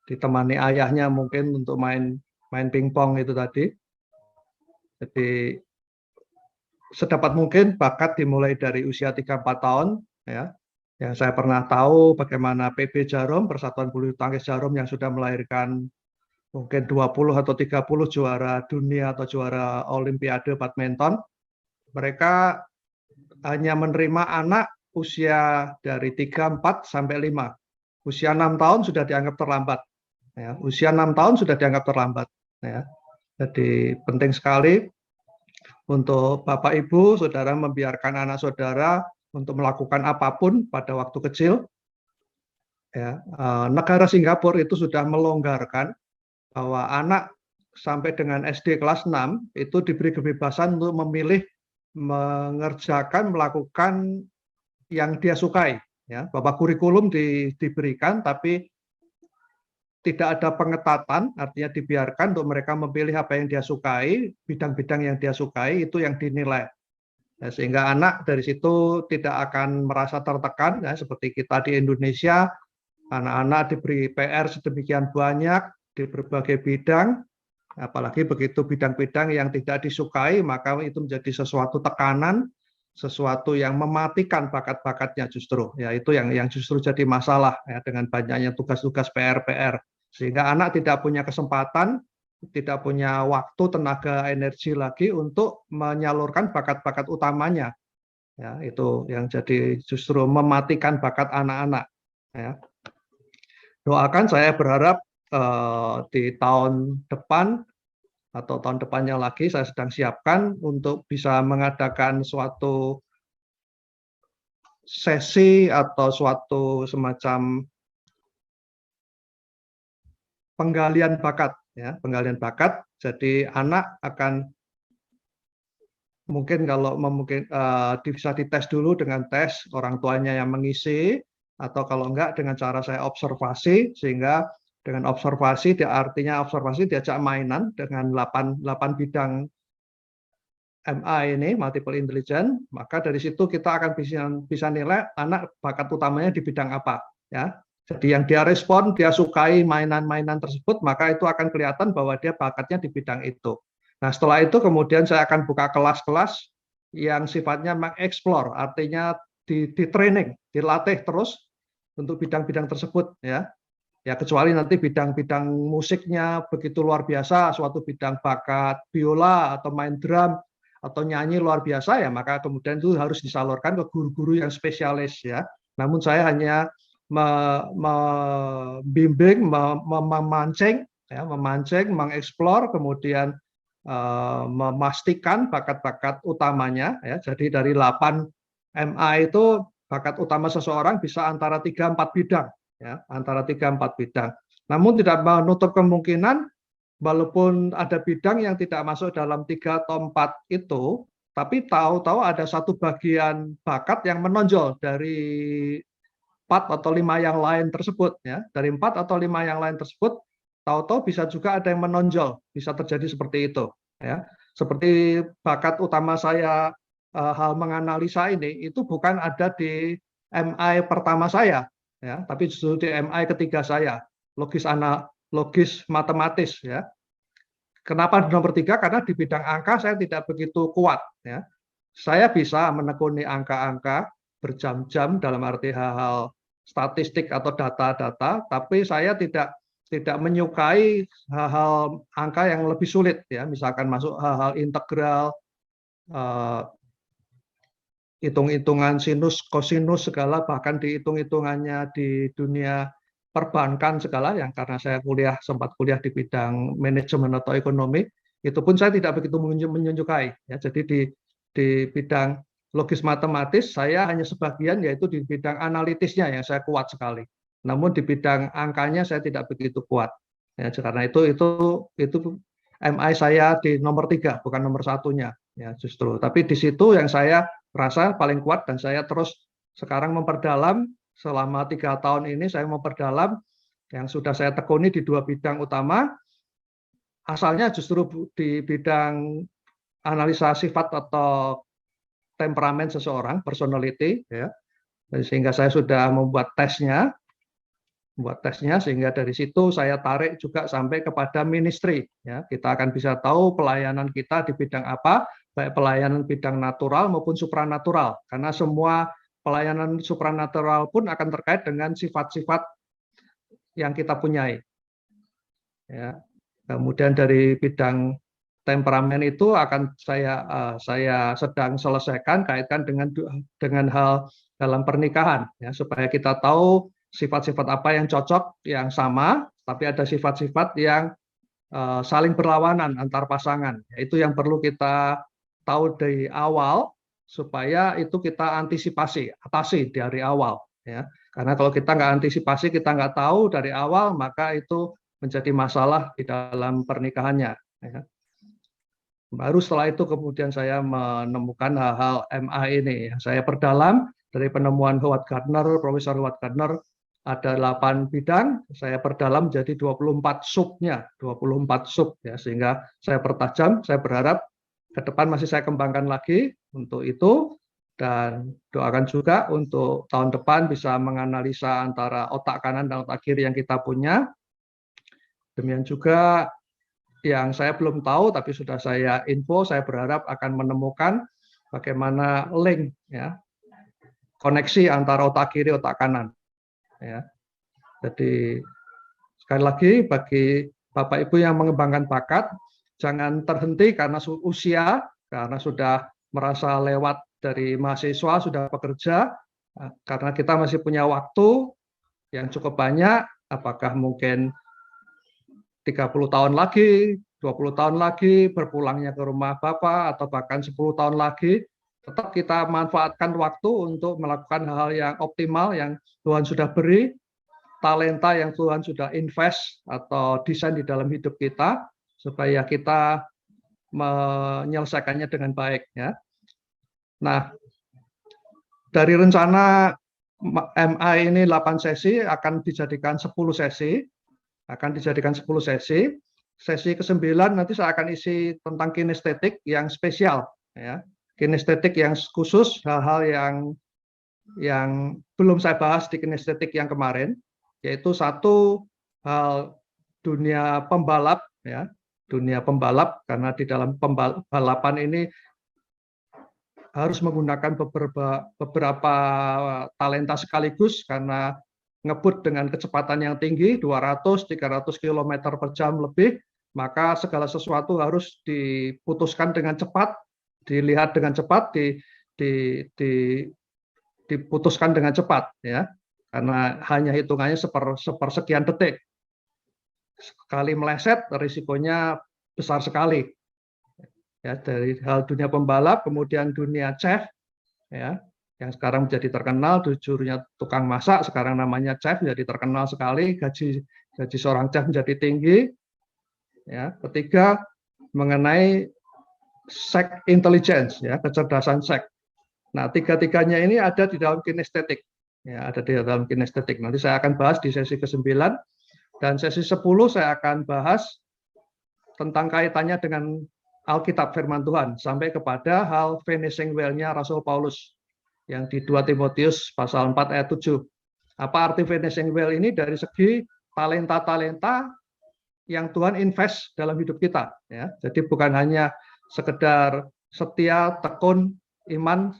ditemani ayahnya mungkin untuk main pingpong itu tadi. Jadi sedapat mungkin bakat dimulai dari usia 3-4 tahun ya. Yang saya pernah tahu bagaimana PB Jarum, Persatuan Bulu Tangkis Jarum yang sudah melahirkan mungkin 20 atau 30 juara dunia atau juara olimpiade badminton. Mereka hanya menerima anak usia dari 3, 4 sampai 5. Usia 6 tahun sudah dianggap terlambat. Ya, usia 6 tahun sudah dianggap terlambat. Ya. Jadi penting sekali untuk Bapak Ibu, Saudara membiarkan anak saudara untuk melakukan apapun pada waktu kecil. Ya, negara Singapura itu sudah melonggarkan bahwa anak sampai dengan SD kelas 6 itu diberi kebebasan untuk memilih mengerjakan, melakukan yang dia sukai. Ya, bahwa kurikulum diberikan, tapi tidak ada pengetatan, artinya dibiarkan untuk mereka memilih apa yang dia sukai, bidang-bidang yang dia sukai itu yang dinilai. Ya, sehingga anak dari situ tidak akan merasa tertekan, ya, seperti kita di Indonesia, anak-anak diberi PR sedemikian banyak di berbagai bidang, apalagi begitu bidang-bidang yang tidak disukai, maka itu menjadi sesuatu tekanan, sesuatu yang mematikan bakat-bakatnya justru. Ya, itu yang justru jadi masalah ya, dengan banyaknya tugas-tugas PR, sehingga anak tidak punya kesempatan, tidak punya waktu, tenaga, energi lagi untuk menyalurkan bakat-bakat utamanya. Ya, itu yang jadi justru mematikan bakat anak-anak. Ya. Doakan, saya berharap di tahun depan atau tahun depannya lagi saya sedang siapkan untuk bisa mengadakan suatu sesi atau suatu semacam penggalian bakat, ya, penggalian bakat. Jadi anak akan mungkin kalau bisa dites dulu dengan tes orang tuanya yang mengisi, atau kalau enggak dengan cara saya observasi, sehingga dengan observasi artinya observasi diajak mainan dengan 8 bidang MI ini, multiple intelligence, maka dari situ kita akan bisa nilai anak bakat utamanya di bidang apa, ya. Jadi yang dia respon, dia sukai mainan-mainan tersebut, maka itu akan kelihatan bahwa dia bakatnya di bidang itu. Nah, setelah itu kemudian saya akan buka kelas-kelas yang sifatnya mengeksplor, artinya di training, dilatih terus untuk bidang-bidang tersebut, ya. Ya, kecuali nanti bidang-bidang musiknya begitu luar biasa, suatu bidang bakat biola atau main drum atau nyanyi luar biasa, ya maka kemudian itu harus disalurkan ke guru-guru yang spesialis, ya. Namun saya hanya membimbing, memancing, ya, mengeksplor, kemudian memastikan bakat-bakat utamanya, ya. Jadi dari 8 MA itu bakat utama seseorang bisa antara 3-4 bidang, ya, antara 3-4 bidang. Namun tidak menutup kemungkinan walaupun ada bidang yang tidak masuk dalam 3 atau 4 itu, tapi tahu-tahu ada satu bagian bakat yang menonjol dari 4 atau 5 yang lain tersebut, ya. Dari 4 atau 5 yang lain tersebut, tahu-tahu bisa juga ada yang menonjol, bisa terjadi seperti itu, ya. Seperti bakat utama saya hal menganalisa ini, itu bukan ada di MI pertama saya, ya, tapi justru di MI ketiga saya, logis matematis, ya. Kenapa di nomor 3? Karena di bidang angka saya tidak begitu kuat, ya. Saya bisa menekuni angka-angka berjam-jam dalam arti hal-hal statistik atau data-data, tapi saya tidak menyukai hal-hal angka yang lebih sulit, ya. Misalkan masuk hal-hal integral, hitung-hitungan sinus, kosinus segala, bahkan dihitung-hitungannya di dunia perbankan segala, yang karena saya sempat kuliah di bidang manajemen atau ekonomi, itu pun saya tidak begitu menyukai, ya. Jadi di bidang logis matematis saya hanya sebagian, yaitu di bidang analitisnya yang saya kuat sekali. Namun di bidang angkanya saya tidak begitu kuat, ya. Karena itu MI saya di nomor 3, bukan nomor 1-nya, ya, justru. Tapi di situ yang saya rasa paling kuat, dan saya terus sekarang memperdalam. Selama 3 tahun ini saya memperdalam yang sudah saya tekuni di 2 bidang utama. Asalnya justru di bidang analisa sifat atau temperamen seseorang, personality, ya. Sehingga saya sudah membuat tesnya, sehingga dari situ saya tarik juga sampai kepada ministry, ya. Kita akan bisa tahu pelayanan kita di bidang apa, baik pelayanan bidang natural maupun supranatural, karena semua pelayanan supranatural pun akan terkait dengan sifat-sifat yang kita punyai, ya. Kemudian dari bidang temperamen itu akan saya sedang selesaikan, kaitkan dengan hal dalam pernikahan, ya, supaya kita tahu sifat-sifat apa yang cocok, yang sama, tapi ada sifat-sifat yang saling berlawanan antar pasangan. Itu yang perlu kita tahu dari awal, supaya itu kita atasi dari awal, ya. Karena kalau kita nggak antisipasi, kita nggak tahu dari awal, maka itu menjadi masalah di dalam pernikahannya, ya. Baru setelah itu kemudian saya menemukan hal-hal MA ini yang saya perdalam dari penemuan Howard Gardner, Profesor Howard Gardner, ada 8 bidang, saya perdalam jadi 24 subnya, 24 sub, ya, sehingga saya pertajam. Saya berharap ke depan masih saya kembangkan lagi untuk itu, dan doakan juga untuk tahun depan bisa menganalisa antara otak kanan dan otak kiri yang kita punya. Demikian juga yang saya belum tahu tapi sudah saya info, saya berharap akan menemukan bagaimana link, ya, koneksi antara otak kiri otak kanan, ya. Jadi sekali lagi bagi Bapak Ibu yang mengembangkan bakat, jangan terhenti karena usia, karena sudah merasa lewat dari mahasiswa, sudah bekerja, karena kita masih punya waktu yang cukup banyak. Apakah mungkin 30 tahun lagi, 20 tahun lagi, berpulangnya ke rumah Bapak, atau bahkan 10 tahun lagi, tetap kita manfaatkan waktu untuk melakukan hal-hal yang optimal yang Tuhan sudah beri, talenta yang Tuhan sudah invest atau desain di dalam hidup kita, supaya kita menyelesaikannya dengan baik. Ya. Nah, dari rencana MA ini 8 sesi akan dijadikan 10 sesi. Sesi ke-9 nanti saya akan isi tentang kinestetik yang spesial, ya. Kinestetik yang khusus, hal-hal yang belum saya bahas di kinestetik yang kemarin, yaitu satu hal dunia pembalap, ya, dunia pembalap, karena di dalam balapan ini harus menggunakan beberapa talenta sekaligus, karena ngebut dengan kecepatan yang tinggi, 200-300 km per jam lebih, maka segala sesuatu harus diputuskan dengan cepat, dilihat dengan cepat, diputuskan dengan cepat, ya, karena hanya hitungannya sepersekian detik. Sekali meleset, risikonya besar sekali. Ya, dari hal dunia pembalap, kemudian dunia chef, ya, yang sekarang menjadi terkenal, jujurnya tukang masak, sekarang namanya chef, menjadi terkenal sekali, gaji seorang chef menjadi tinggi. Ya, ketiga, mengenai sex intelligence, ya, kecerdasan seks. Nah, tiga-tiganya ini ada di dalam kinestetik, ya, ada di dalam kinestetik. Nanti saya akan bahas di sesi ke-9, dan sesi 10 saya akan bahas tentang kaitannya dengan Alkitab firman Tuhan, sampai kepada hal finishing well-nya Rasul Paulus yang di 2 Timotius pasal 4 ayat 7. Apa arti finishing well ini? Dari segi talenta-talenta yang Tuhan invest dalam hidup kita, ya. Jadi bukan hanya sekedar setia, tekun, iman,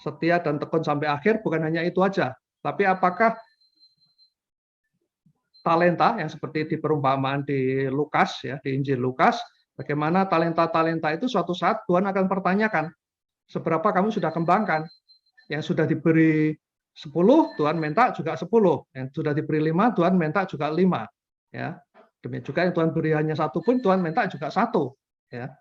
setia dan tekun sampai akhir, bukan hanya itu aja. Tapi apakah talenta yang seperti di perumpamaan di Lukas, ya, di Injil Lukas, bagaimana talenta-talenta itu suatu saat Tuhan akan pertanyakan, seberapa kamu sudah kembangkan? Yang sudah diberi 10, Tuhan minta juga 10. Yang sudah diberi 5, Tuhan minta juga 5. Ya. Demikian juga yang Tuhan beri hanya 1 pun, Tuhan minta juga 1. Ya.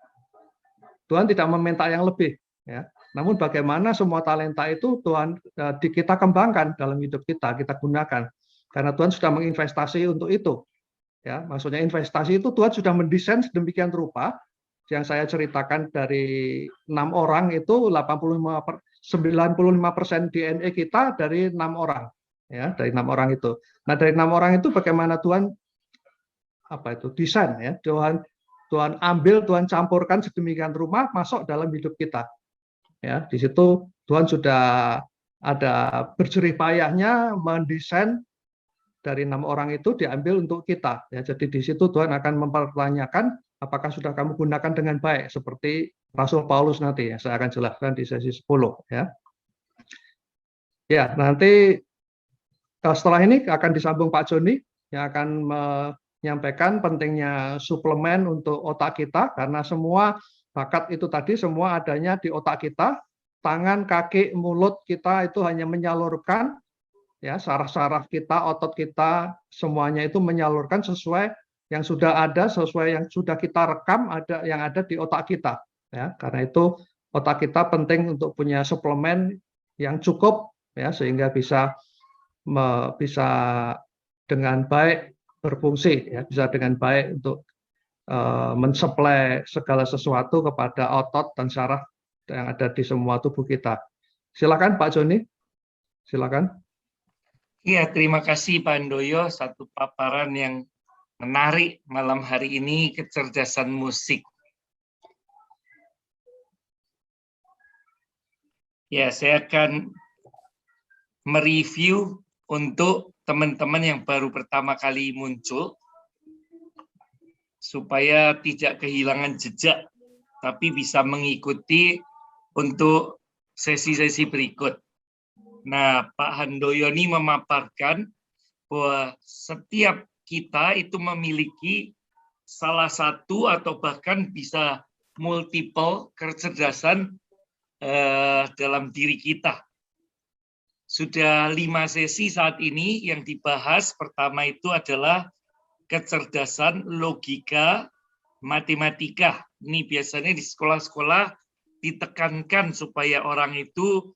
Tuhan tidak meminta yang lebih. Ya. Namun bagaimana semua talenta itu Tuhan kita kembangkan dalam hidup kita gunakan. Karena Tuhan sudah menginvestasi untuk itu. Ya, maksudnya investasi itu Tuhan sudah mendesain sedemikian rupa, yang saya ceritakan dari 6 orang itu 95% DNA kita dari 6 orang, ya, dari 6 orang itu. Nah, dari 6 orang itu bagaimana Tuhan desain, ya, Tuhan ambil, Tuhan campurkan sedemikian rupa masuk dalam hidup kita. Ya, di situ Tuhan sudah ada berjerih payahnya mendesain dari 6 orang itu diambil untuk kita. Ya, jadi di situ Tuhan akan mempertanyakan apakah sudah kamu gunakan dengan baik, seperti Rasul Paulus nanti, ya, saya akan jelaskan di sesi 10. Ya, ya, nanti setelah ini akan disambung Pak Joni yang akan menyampaikan pentingnya suplemen untuk otak kita, karena semua bakat itu tadi semua adanya di otak kita, tangan, kaki, mulut kita itu hanya menyalurkan, ya, saraf-saraf kita, otot kita, semuanya itu menyalurkan sesuai yang sudah ada, sesuai yang sudah kita rekam, ada yang ada di otak kita. Ya, karena itu otak kita penting untuk punya suplemen yang cukup, ya, sehingga bisa dengan baik berfungsi, ya, bisa dengan baik untuk mensuplai segala sesuatu kepada otot dan saraf yang ada di semua tubuh kita. Silakan Pak Joni, silakan. Iya, terima kasih Pak Handoyo, satu paparan yang menarik malam hari ini, kecerdasan musik. Ya, saya akan mereview untuk teman-teman yang baru pertama kali muncul, supaya tidak kehilangan jejak, tapi bisa mengikuti untuk sesi-sesi berikut. Nah, Pak Handoyo ini memaparkan bahwa setiap kita itu memiliki salah satu atau bahkan bisa multiple kecerdasan dalam diri kita. Sudah 5 sesi saat ini yang dibahas. Pertama itu adalah kecerdasan, logika, matematika. Ini biasanya di sekolah-sekolah ditekankan supaya orang itu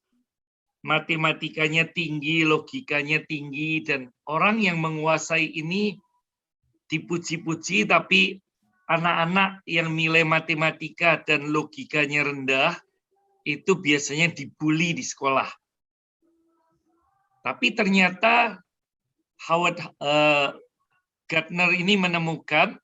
matematikanya tinggi, logikanya tinggi, dan orang yang menguasai ini dipuji-puji, tapi anak-anak yang nilai matematika dan logikanya rendah itu biasanya dibully di sekolah. Tapi ternyata Howard Gardner ini menemukan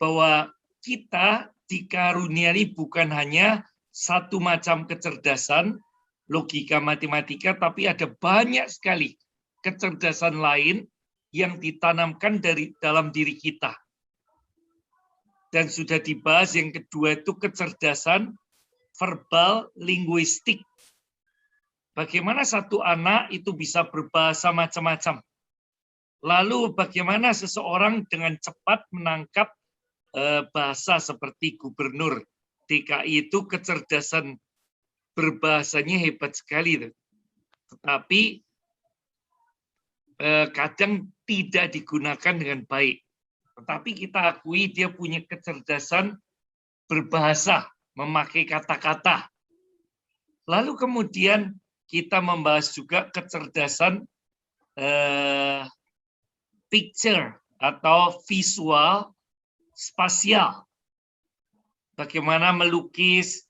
bahwa kita dikaruniai bukan hanya satu macam kecerdasan, logika matematika, tapi ada banyak sekali kecerdasan lain yang ditanamkan dalam diri kita. Dan sudah dibahas yang kedua itu kecerdasan verbal linguistik. Bagaimana satu anak itu bisa berbahasa macam-macam. Lalu bagaimana seseorang dengan cepat menangkap bahasa seperti gubernur DKI itu kecerdasan berbahasanya hebat sekali. Tetapi kadang tidak digunakan dengan baik. Tetapi kita akui dia punya kecerdasan berbahasa, memakai kata-kata. Lalu kemudian kita membahas juga kecerdasan picture atau visual spasial. Bagaimana melukis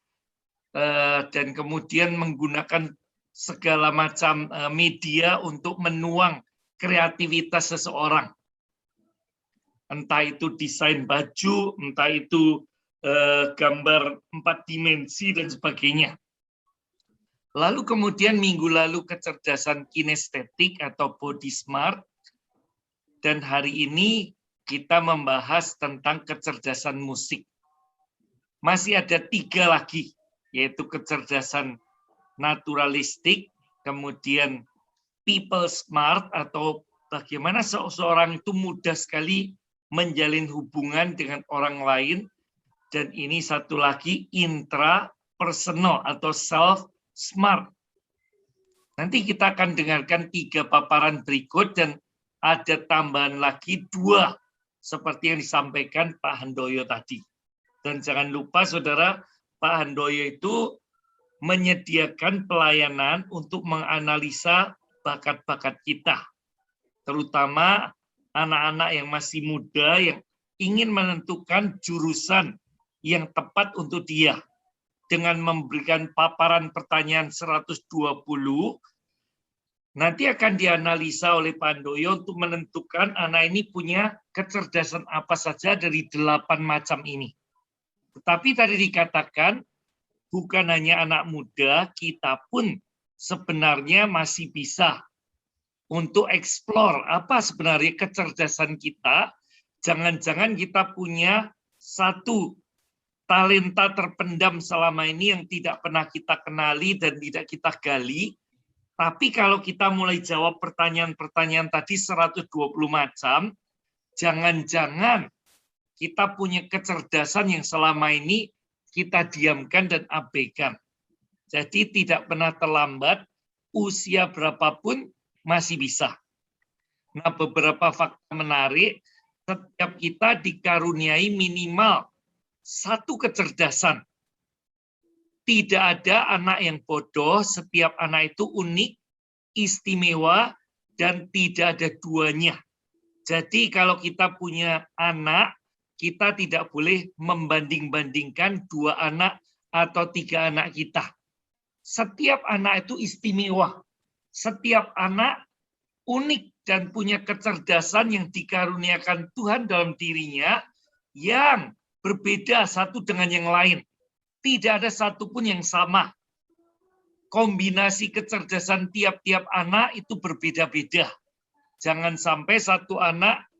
dan kemudian menggunakan segala macam media untuk menuang kreativitas seseorang. Entah itu desain baju, entah itu gambar 4 dimensi, dan sebagainya. Lalu kemudian minggu lalu kecerdasan kinestetik atau body smart. Dan hari ini kita membahas tentang kecerdasan musik. Masih ada 3 lagi, yaitu kecerdasan naturalistik, kemudian people smart atau bagaimana seseorang itu mudah sekali menjalin hubungan dengan orang lain, dan ini satu lagi intrapersonal atau self smart. Nanti kita akan dengarkan 3 paparan berikut dan ada tambahan lagi 2 seperti yang disampaikan Pak Handoyo tadi. Dan jangan lupa saudara, Pak Handoyo itu menyediakan pelayanan untuk menganalisa bakat-bakat kita, terutama anak-anak yang masih muda yang ingin menentukan jurusan yang tepat untuk dia. Dengan memberikan paparan pertanyaan 120, nanti akan dianalisa oleh Pak Handoyo untuk menentukan anak ini punya kecerdasan apa saja dari 8 macam ini. Tetapi tadi dikatakan, bukan hanya anak muda, kita pun sebenarnya masih bisa untuk eksplor apa sebenarnya kecerdasan kita. Jangan-jangan kita punya satu talenta terpendam selama ini yang tidak pernah kita kenali dan tidak kita gali. Tapi kalau kita mulai jawab pertanyaan-pertanyaan tadi 120 macam, jangan-jangan kita punya kecerdasan yang selama ini kita diamkan dan abaikan. Jadi tidak pernah terlambat, usia berapapun masih bisa. Nah, beberapa fakta menarik, setiap kita dikaruniai minimal 1 kecerdasan. Tidak ada anak yang bodoh, setiap anak itu unik, istimewa, dan tidak ada duanya. Jadi kalau kita punya anak, kita tidak boleh membanding-bandingkan 2 anak atau 3 anak kita. Setiap anak itu istimewa. Setiap anak unik dan punya kecerdasan yang dikaruniakan Tuhan dalam dirinya yang berbeda satu dengan yang lain. Tidak ada satupun yang sama. Kombinasi kecerdasan tiap-tiap anak itu berbeda-beda. Jangan sampai satu anak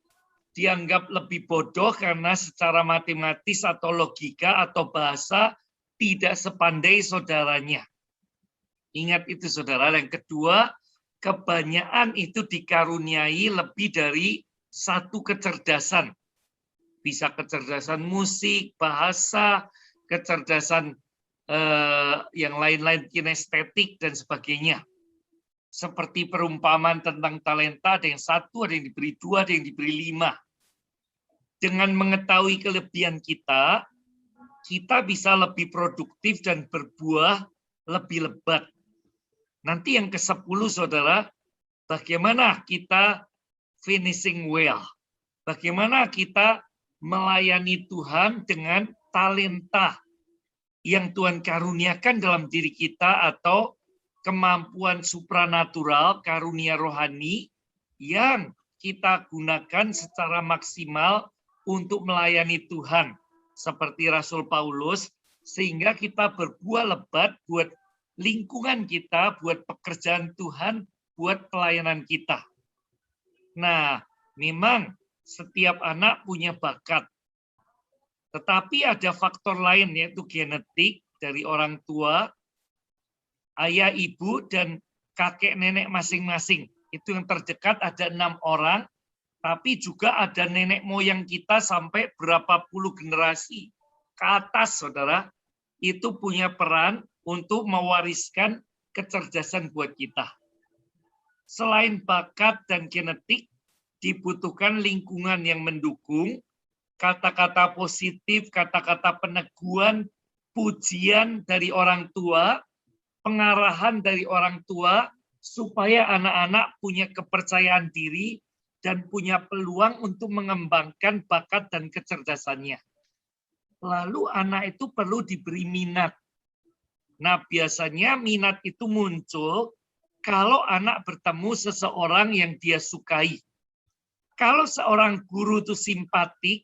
dianggap lebih bodoh karena secara matematis atau logika atau bahasa tidak sepandai saudaranya. Ingat itu saudara. Yang kedua, kebanyakan itu dikaruniai lebih dari 1 kecerdasan. Bisa kecerdasan musik, bahasa, kecerdasan yang lain-lain, kinestetik, dan sebagainya. Seperti perumpamaan tentang talenta, ada yang 1, ada yang diberi 2, ada yang diberi 5. dengan mengetahui kelebihan kita bisa lebih produktif dan berbuah lebih lebat. Nanti yang ke-10, saudara, bagaimana kita finishing well. Bagaimana kita melayani Tuhan dengan talenta yang Tuhan karuniakan dalam diri kita atau kemampuan supranatural, karunia rohani yang kita gunakan secara maksimal untuk melayani Tuhan. Seperti Rasul Paulus, sehingga kita berbuah lebat buat lingkungan kita, buat pekerjaan Tuhan, buat pelayanan kita. Nah, memang setiap anak punya bakat. Tetapi ada faktor lain, yaitu genetik dari orang tua, ayah, ibu, dan kakek nenek masing-masing. Itu yang terdekat ada 6 orang, tapi juga ada nenek moyang kita sampai berapa puluh generasi ke atas, saudara. Itu punya peran untuk mewariskan kecerdasan buat kita. Selain bakat dan genetik, dibutuhkan lingkungan yang mendukung, kata-kata positif, kata-kata peneguhan, pujian dari orang tua, pengarahan dari orang tua, supaya anak-anak punya kepercayaan diri dan punya peluang untuk mengembangkan bakat dan kecerdasannya. Lalu anak itu perlu diberi minat. Nah, biasanya minat itu muncul kalau anak bertemu seseorang yang dia sukai. Kalau seorang guru itu simpatik,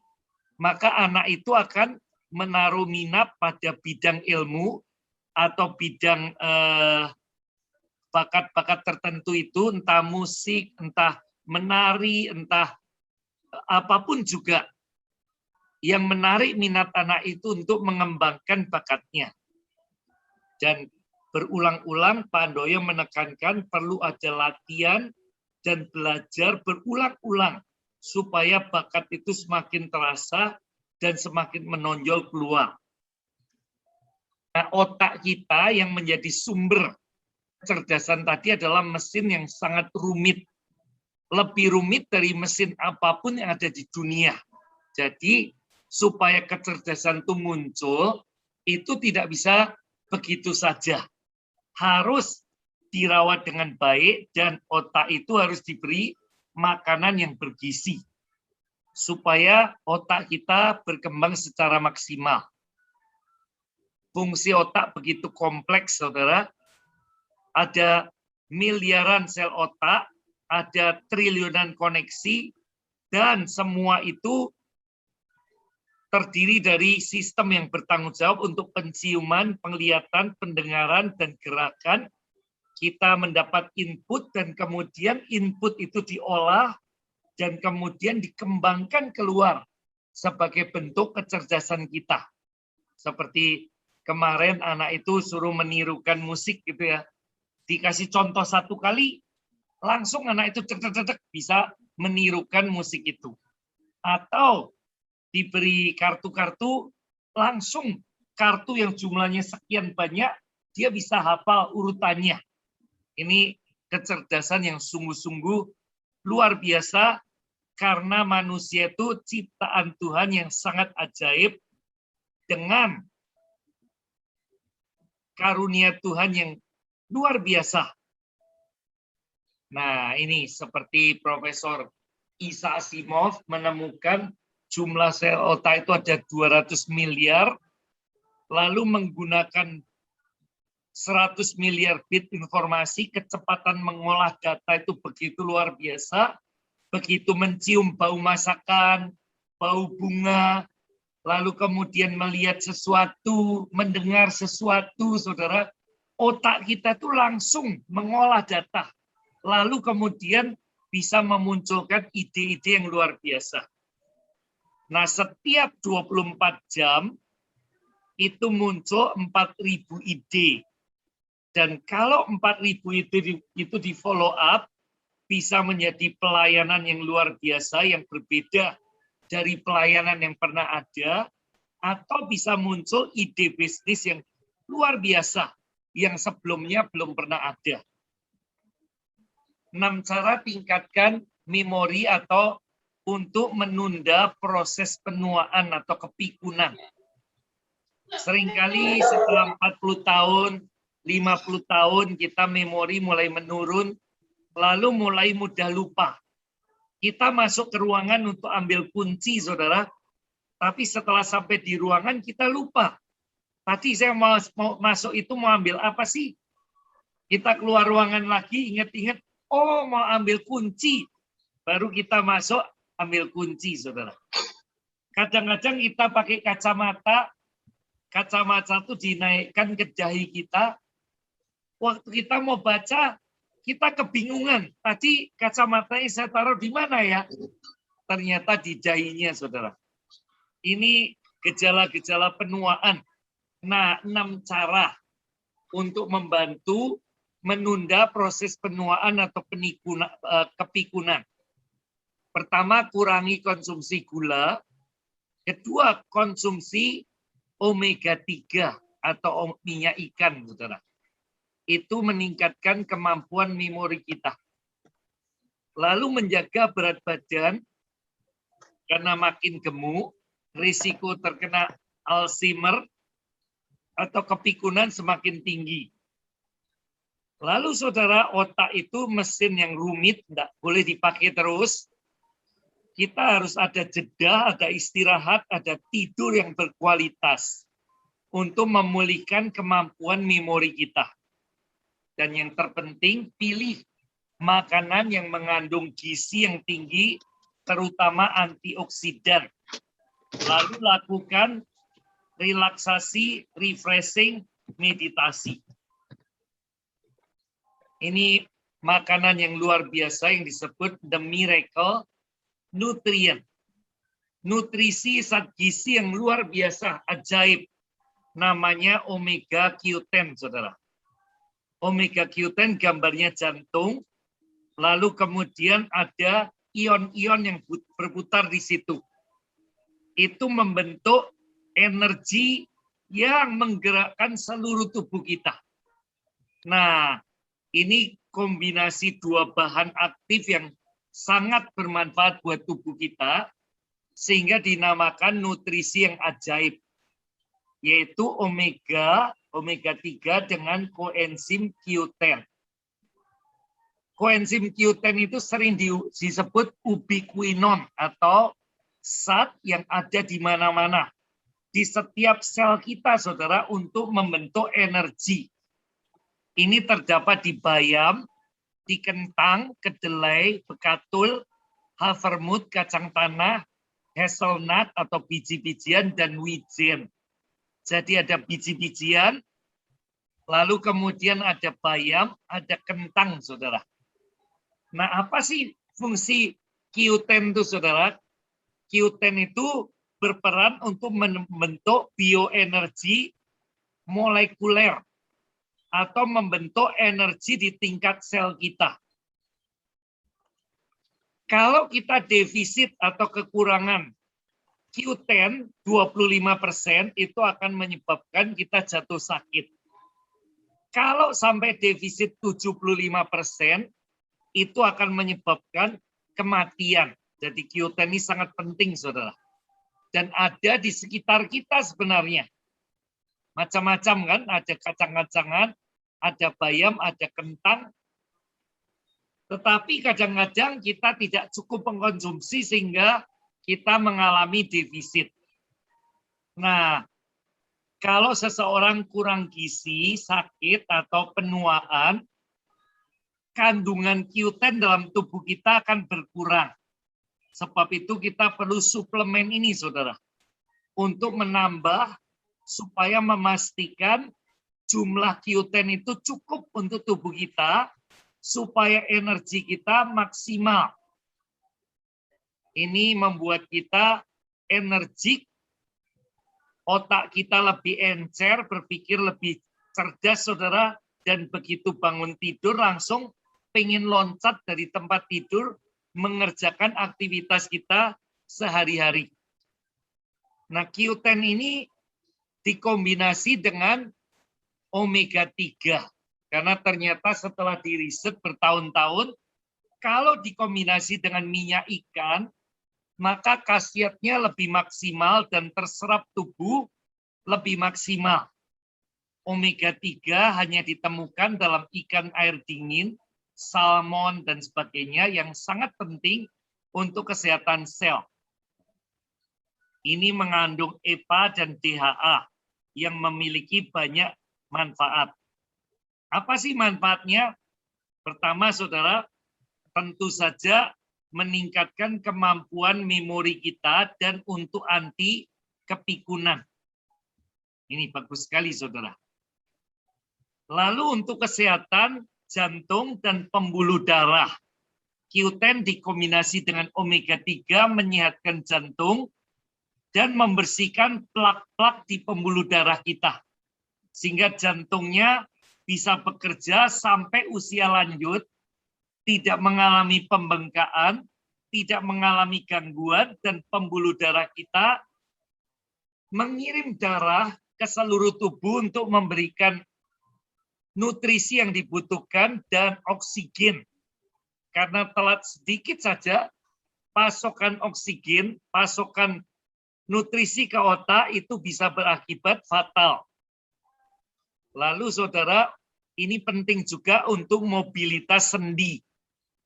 maka anak itu akan menaruh minat pada bidang ilmu atau bidang bakat-bakat tertentu itu, entah musik, entah menari, entah apapun juga yang menarik minat anak itu untuk mengembangkan bakatnya. Dan berulang-ulang Pak Handoyo menekankan perlu ada latihan dan belajar berulang-ulang supaya bakat itu semakin terasa dan semakin menonjol keluar. Nah, otak kita yang menjadi sumber kecerdasan tadi adalah mesin yang sangat rumit. Lebih rumit dari mesin apapun yang ada di dunia. Jadi, supaya kecerdasan itu muncul, itu tidak bisa begitu saja. Harus dirawat dengan baik dan otak itu harus diberi makanan yang bergizi. Supaya otak kita berkembang secara maksimal. Fungsi otak begitu kompleks, saudara. Ada miliaran sel otak, ada triliunan koneksi, dan semua itu terdiri dari sistem yang bertanggung jawab untuk penciuman, penglihatan, pendengaran, dan gerakan. Kita mendapat input dan kemudian input itu diolah dan kemudian dikembangkan keluar sebagai bentuk kecerdasan kita. Seperti kemarin anak itu suruh menirukan musik gitu ya. Dikasih contoh 1 kali, langsung anak itu cek bisa menirukan musik itu. Atau diberi kartu-kartu, langsung kartu yang jumlahnya sekian banyak, dia bisa hafal urutannya. Ini kecerdasan yang sungguh-sungguh luar biasa, karena manusia itu ciptaan Tuhan yang sangat ajaib, dengan karunia Tuhan yang luar biasa. Nah, ini seperti Profesor Isaac Asimov menemukan jumlah sel otak itu ada 200 miliar, lalu menggunakan 100 miliar bit informasi, kecepatan mengolah data itu begitu luar biasa, begitu mencium bau masakan, bau bunga, lalu kemudian melihat sesuatu, mendengar sesuatu, saudara, otak kita itu langsung mengolah data, lalu kemudian bisa memunculkan ide-ide yang luar biasa. Nah, setiap 24 jam itu muncul 4.000 ide. Dan kalau 4.000 itu di follow up, bisa menjadi pelayanan yang luar biasa, yang berbeda dari pelayanan yang pernah ada, atau bisa muncul ide bisnis yang luar biasa, yang sebelumnya belum pernah ada. 6 cara tingkatkan memori atau untuk menunda proses penuaan atau kepikunan. Seringkali setelah 40 tahun, 50 tahun kita memori mulai menurun, lalu mulai mudah lupa. Kita masuk ke ruangan untuk ambil kunci, saudara, tapi setelah sampai di ruangan kita lupa. Tadi saya mau masuk itu mau ambil apa sih? Kita keluar ruangan lagi, ingat-ingat, oh mau ambil kunci. Baru kita masuk, ambil kunci, saudara. Kadang-kadang kita pakai kacamata itu dinaikkan ke dahi kita. Waktu kita mau baca, kita kebingungan. Tadi kacamatanya saya taruh di mana ya? Ternyata di dahinya, saudara. Ini gejala-gejala penuaan. Nah, 6 cara untuk membantu menunda proses penuaan atau kepikunan. Pertama, kurangi konsumsi gula. Kedua, konsumsi omega 3 atau minyak ikan, saudara. Itu meningkatkan kemampuan memori kita. Lalu menjaga berat badan, karena makin gemuk, risiko terkena Alzheimer atau kepikunan semakin tinggi. Lalu saudara, otak itu mesin yang rumit, tidak boleh dipakai terus. Kita harus ada jeda, ada istirahat, ada tidur yang berkualitas untuk memulihkan kemampuan memori kita. Dan yang terpenting, pilih makanan yang mengandung gizi yang tinggi, terutama antioksidan. Lalu lakukan relaksasi, refreshing, meditasi. Ini makanan yang luar biasa yang disebut the miracle nutrient. Nutrisi zat gizi yang luar biasa, ajaib. Namanya omega Q10, saudara. Omega Q10 gambarnya jantung, lalu kemudian ada ion-ion yang berputar di situ. Itu membentuk energi yang menggerakkan seluruh tubuh kita. Nah, ini kombinasi dua bahan aktif yang sangat bermanfaat buat tubuh kita, sehingga dinamakan nutrisi yang ajaib, yaitu omega 3 dengan koenzim Q10. Koenzim Q10 itu sering disebut ubiquinon atau zat yang ada di mana-mana. Di setiap sel kita, saudara, untuk membentuk energi. Ini terdapat di bayam, di kentang, kedelai, bekatul, havermut, kacang tanah, hazelnut atau biji-bijian, dan wijen. Jadi ada biji-bijian, lalu kemudian ada bayam, ada kentang, saudara. Nah, apa sih fungsi Q10 itu, saudara? Q10 itu berperan untuk membentuk bioenergi molekuler atau membentuk energi di tingkat sel kita. Kalau kita defisit atau kekurangan Q10 25% itu akan menyebabkan kita jatuh sakit. Kalau sampai defisit 75% itu akan menyebabkan kematian. Jadi Q10 ini sangat penting, saudara. Dan ada di sekitar kita sebenarnya. Macam-macam kan, ada kacang-kacangan, ada bayam, ada kentang. Tetapi kadang-kadang kita tidak cukup mengkonsumsi sehingga kita mengalami defisit. Nah, kalau seseorang kurang gizi, sakit, atau penuaan, kandungan Q10 dalam tubuh kita akan berkurang. Sebab itu kita perlu suplemen ini, saudara. Untuk menambah, supaya memastikan jumlah Q10 itu cukup untuk tubuh kita, supaya energi kita maksimal. Ini membuat kita energik, otak kita lebih encer, berpikir lebih cerdas, saudara, dan begitu bangun tidur langsung pengen loncat dari tempat tidur, mengerjakan aktivitas kita sehari-hari. Nah, Q10 ini dikombinasi dengan omega 3, karena ternyata setelah diriset bertahun-tahun, kalau dikombinasi dengan minyak ikan, maka khasiatnya lebih maksimal dan terserap tubuh lebih maksimal. Omega 3 hanya ditemukan dalam ikan air dingin, salmon, dan sebagainya yang sangat penting untuk kesehatan sel. Ini mengandung EPA dan DHA yang memiliki banyak manfaat. Apa sih manfaatnya? Pertama, saudara, tentu saja meningkatkan kemampuan memori kita dan untuk anti kepikunan. Ini bagus sekali, saudara. Lalu untuk kesehatan jantung dan pembuluh darah, Q10 dikombinasi dengan omega 3 menyehatkan jantung dan membersihkan plak-plak di pembuluh darah kita. Sehingga jantungnya bisa bekerja sampai usia lanjut, tidak mengalami pembengkakan, tidak mengalami gangguan, dan pembuluh darah kita mengirim darah ke seluruh tubuh untuk memberikan nutrisi yang dibutuhkan dan oksigen. Karena telat sedikit saja, pasokan oksigen, pasokan nutrisi ke otak itu bisa berakibat fatal. Lalu saudara, ini penting juga untuk mobilitas sendi.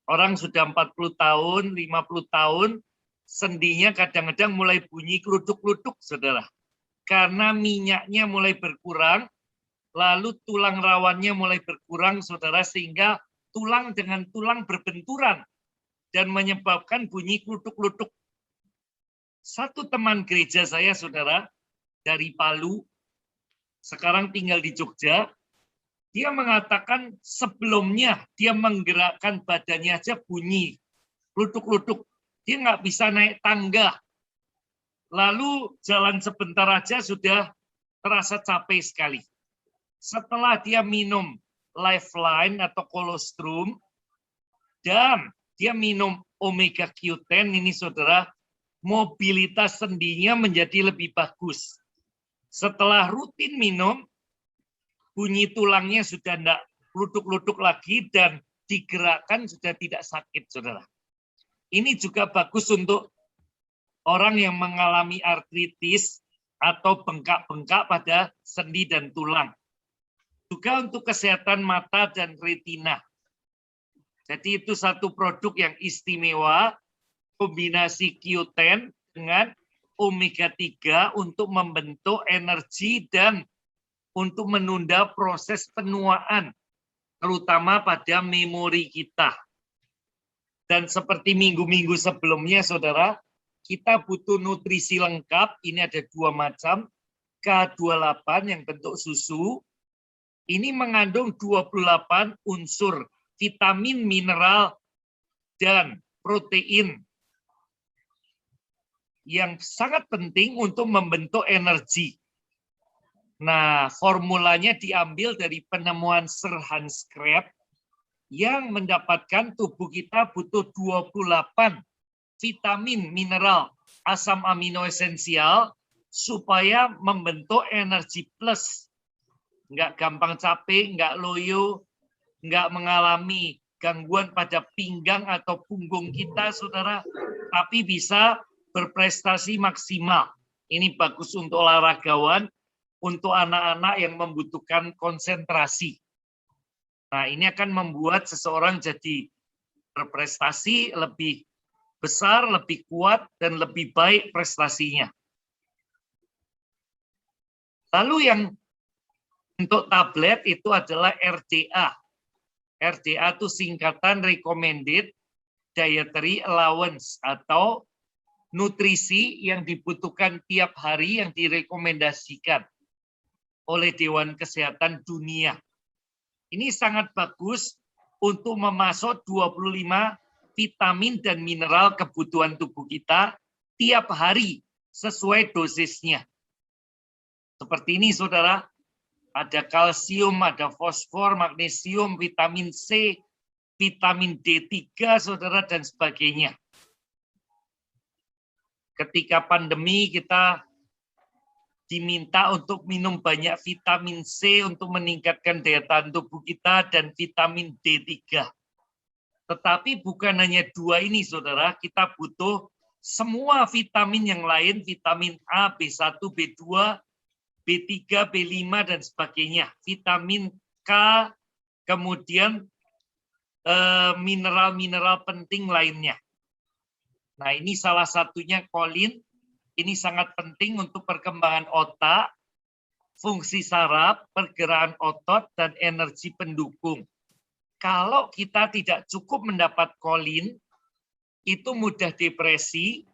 Orang sudah 40 tahun, 50 tahun, sendinya kadang-kadang mulai bunyi kelutuk-kelutuk, saudara. Karena minyaknya mulai berkurang, lalu tulang rawannya mulai berkurang, saudara, sehingga tulang dengan tulang berbenturan dan menyebabkan bunyi kelutuk-kelutuk. Satu teman gereja saya, saudara, dari Palu, sekarang tinggal di Jogja, dia mengatakan sebelumnya dia menggerakkan badannya aja bunyi kelutuk-kelutuk. Dia nggak bisa naik tangga. Lalu jalan sebentar aja sudah terasa capek sekali. Setelah dia minum Lifeline atau kolostrum, dan dia minum omega Q10, ini saudara, mobilitas sendinya menjadi lebih bagus. Setelah rutin minum, bunyi tulangnya sudah tidak lutuk-lutuk lagi dan digerakkan sudah tidak sakit, saudara. Ini juga bagus untuk orang yang mengalami artritis atau bengkak-bengkak pada sendi dan tulang. Juga untuk kesehatan mata dan retina. Jadi itu satu produk yang istimewa, kombinasi Q10 dengan omega 3 untuk membentuk energi dan untuk menunda proses penuaan, terutama pada memori kita. Dan seperti minggu-minggu sebelumnya, saudara, kita butuh nutrisi lengkap. Ini ada 2 macam, K28 yang bentuk susu. Ini mengandung 28 unsur vitamin, mineral, dan protein yang sangat penting untuk membentuk energi. Nah, formulanya diambil dari penemuan Sir Hans Krebs yang mendapatkan tubuh kita butuh 28 vitamin, mineral, asam amino esensial supaya membentuk energi plus. Nggak gampang capek, nggak loyo, nggak mengalami gangguan pada pinggang atau punggung kita, saudara, tapi bisa berprestasi maksimal. Ini bagus untuk olahragawan, untuk anak-anak yang membutuhkan konsentrasi. Nah, ini akan membuat seseorang jadi berprestasi lebih besar, lebih kuat, dan lebih baik prestasinya. Lalu yang untuk tablet itu adalah RDA. RDA itu singkatan Recommended Dietary Allowance atau nutrisi yang dibutuhkan tiap hari yang direkomendasikan oleh Dewan Kesehatan Dunia. Ini sangat bagus untuk memasuk 25 vitamin dan mineral kebutuhan tubuh kita tiap hari sesuai dosisnya. Seperti ini, saudara. Ada kalsium, ada fosfor, magnesium, vitamin C, vitamin D3, saudara, dan sebagainya. Ketika pandemi kita diminta untuk minum banyak vitamin C untuk meningkatkan daya tahan tubuh kita dan vitamin D3. Tetapi bukan hanya 2 ini, saudara, kita butuh semua vitamin yang lain, vitamin A, B1, B2, B3, B5, dan sebagainya. Vitamin K, kemudian mineral-mineral penting lainnya. Nah, ini salah satunya kolin. Ini sangat penting untuk perkembangan otak, fungsi saraf, pergerakan otot, dan energi pendukung. Kalau kita tidak cukup mendapat kolin, itu mudah depresi,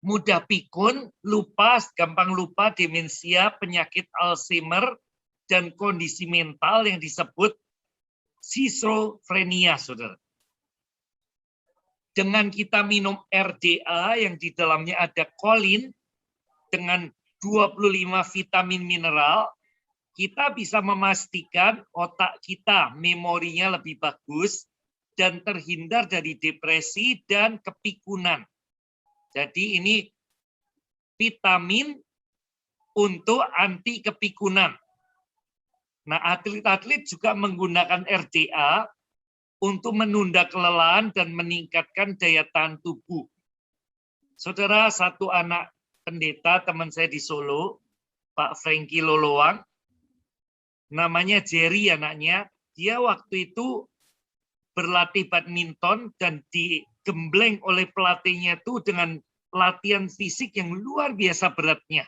mudah pikun, lupa, gampang lupa, demensia, penyakit Alzheimer, dan kondisi mental yang disebut skizofrenia, saudara. Dengan kita minum RDA yang di dalamnya ada kolin, dengan 25 vitamin mineral, kita bisa memastikan otak kita memorinya lebih bagus dan terhindar dari depresi dan kepikunan. Jadi ini vitamin untuk anti kepikunan. Nah, atlet-atlet juga menggunakan RDA untuk menunda kelelahan dan meningkatkan daya tahan tubuh. Saudara, satu anak pendeta teman saya di Solo, Pak Franky Loloang, namanya Jerry anaknya, dia waktu itu berlatih badminton dan digembleng oleh pelatihnya itu dengan latihan fisik yang luar biasa beratnya.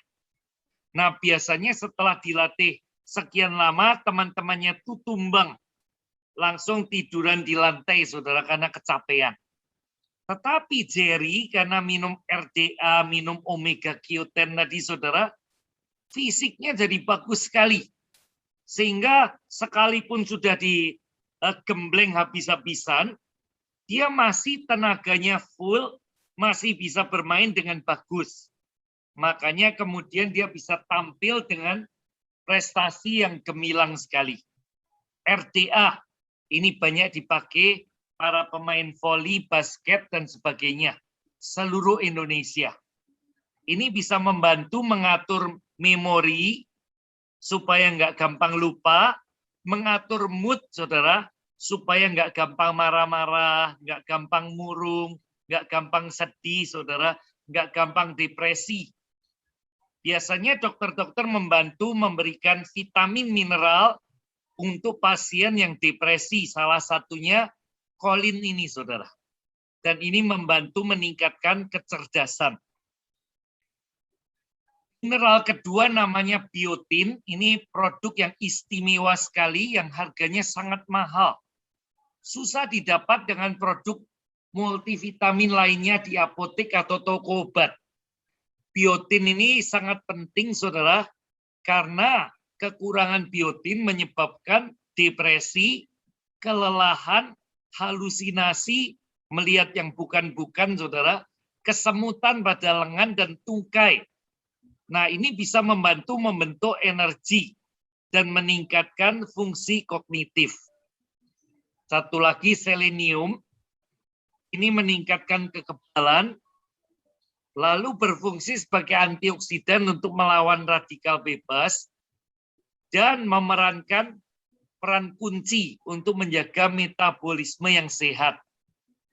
Nah, biasanya setelah dilatih sekian lama, teman-temannya itu tumbang, langsung tiduran di lantai, saudara, karena kecapean. Tetapi Jerry, karena minum RDA, minum omega Q10 tadi, saudara, fisiknya jadi bagus sekali. Sehingga sekalipun sudah digembleng habis-habisan, dia masih tenaganya full, masih bisa bermain dengan bagus. Makanya kemudian dia bisa tampil dengan prestasi yang gemilang sekali. RDA, ini banyak dipakai para pemain voli, basket, dan sebagainya. Seluruh Indonesia. Ini bisa membantu mengatur memori, supaya nggak gampang lupa, mengatur mood, saudara, supaya nggak gampang marah-marah, nggak gampang murung, nggak gampang sedih, saudara, nggak gampang depresi. Biasanya dokter-dokter membantu memberikan vitamin mineral untuk pasien yang depresi, salah satunya kolin ini, saudara. Dan ini membantu meningkatkan kecerdasan. Mineral kedua namanya biotin, ini produk yang istimewa sekali, yang harganya sangat mahal. Susah didapat dengan produk multivitamin lainnya di apotek atau toko obat. Biotin ini sangat penting, saudara, karena kekurangan biotin menyebabkan depresi, kelelahan, halusinasi, melihat yang bukan-bukan, saudara, kesemutan pada lengan dan tungkai. Nah, ini bisa membantu membentuk energi dan meningkatkan fungsi kognitif. Satu lagi, selenium. Ini meningkatkan kekebalan, lalu berfungsi sebagai antioksidan untuk melawan radikal bebas, dan memerankan peran kunci untuk menjaga metabolisme yang sehat.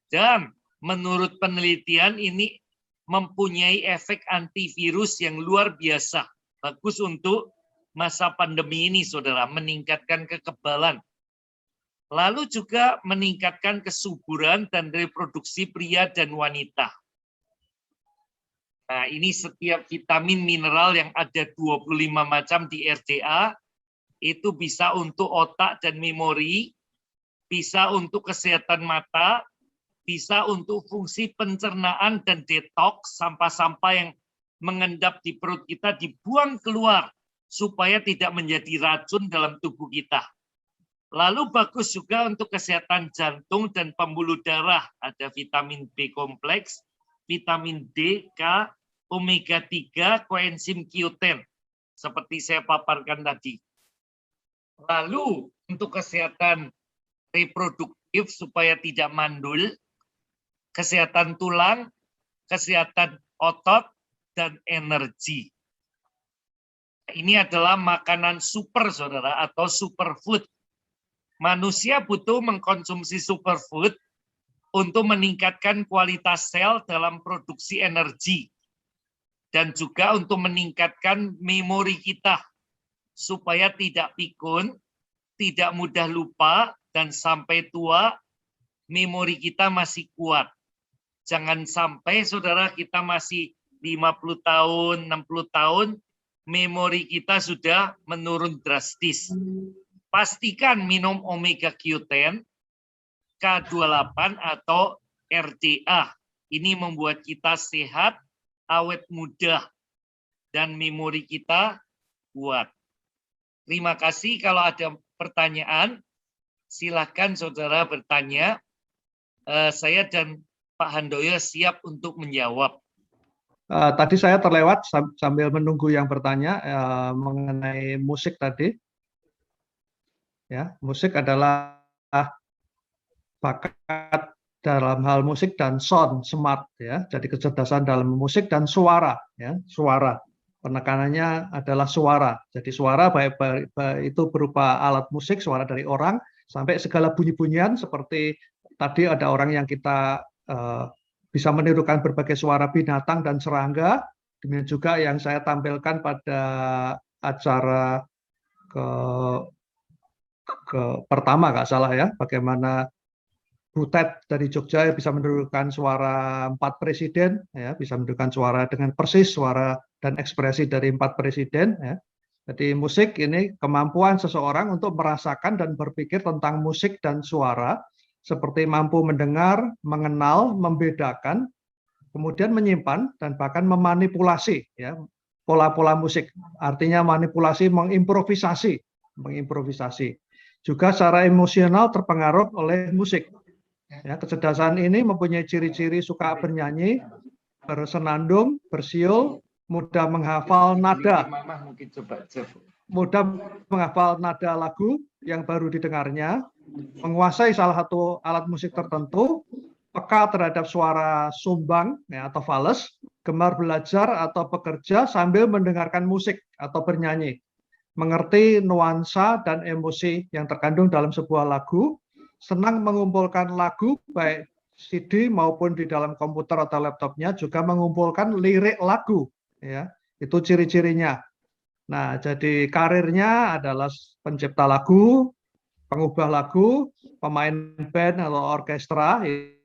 Dan menurut penelitian ini mempunyai efek antivirus yang luar biasa. Bagus untuk masa pandemi ini, saudara, meningkatkan kekebalan. Lalu juga meningkatkan kesuburan dan reproduksi pria dan wanita. Nah, ini setiap vitamin mineral yang ada 25 macam di RDA, itu bisa untuk otak dan memori, bisa untuk kesehatan mata, bisa untuk fungsi pencernaan dan detoks, sampah-sampah yang mengendap di perut kita dibuang keluar supaya tidak menjadi racun dalam tubuh kita. Lalu bagus juga untuk kesehatan jantung dan pembuluh darah. Ada vitamin B kompleks, vitamin D, K, omega 3, koenzim Q10. Seperti saya paparkan tadi. Lalu untuk kesehatan reproduktif supaya tidak mandul, kesehatan tulang, kesehatan otot, dan energi. Ini adalah makanan super, saudara, atau superfood. Manusia butuh mengkonsumsi superfood untuk meningkatkan kualitas sel dalam produksi energi dan juga untuk meningkatkan memori kita supaya tidak pikun, tidak mudah lupa, dan sampai tua memori kita masih kuat. Jangan sampai saudara kita masih 50 tahun, 60 tahun, memori kita sudah menurun drastis. Pastikan minum omega Q10, K28 atau RDA. Ini membuat kita sehat, awet muda, dan memori kita kuat. Terima kasih. Kalau ada pertanyaan, silakan saudara bertanya. Saya dan Pak Handoyo siap untuk menjawab. Tadi saya terlewat sambil menunggu yang bertanya mengenai musik tadi. Ya, musik adalah bakat dalam hal musik dan sound smart, ya. Jadi kecerdasan dalam musik dan suara, ya, suara. Penekanannya adalah suara. Jadi suara baik itu berupa alat musik, suara dari orang, sampai segala bunyi-bunyian seperti tadi ada orang yang kita bisa menirukan berbagai suara binatang dan serangga. Demikian juga yang saya tampilkan pada acara pertama, nggak salah ya, bagaimana Butet dari Jogja bisa menirukan suara 4 presiden, ya, bisa menirukan suara dengan persis suara dan ekspresi dari 4 presiden. Ya. Jadi musik ini kemampuan seseorang untuk merasakan dan berpikir tentang musik dan suara, seperti mampu mendengar, mengenal, membedakan, kemudian menyimpan dan bahkan memanipulasi, ya, pola-pola musik. Artinya manipulasi, mengimprovisasi. Juga secara emosional terpengaruh oleh musik. Ya, kecerdasan ini mempunyai ciri-ciri suka bernyanyi, bersenandung, bersiul, mudah menghafal nada, lagu yang baru didengarnya, menguasai salah satu alat musik tertentu, peka terhadap suara sumbang, ya, atau fales, gemar belajar atau bekerja sambil mendengarkan musik atau bernyanyi, mengerti nuansa dan emosi yang terkandung dalam sebuah lagu, senang mengumpulkan lagu baik CD maupun di dalam komputer atau laptopnya, juga mengumpulkan lirik lagu, ya, itu ciri-cirinya. Nah, jadi karirnya adalah pencipta lagu, pengubah lagu, pemain band atau orkestra,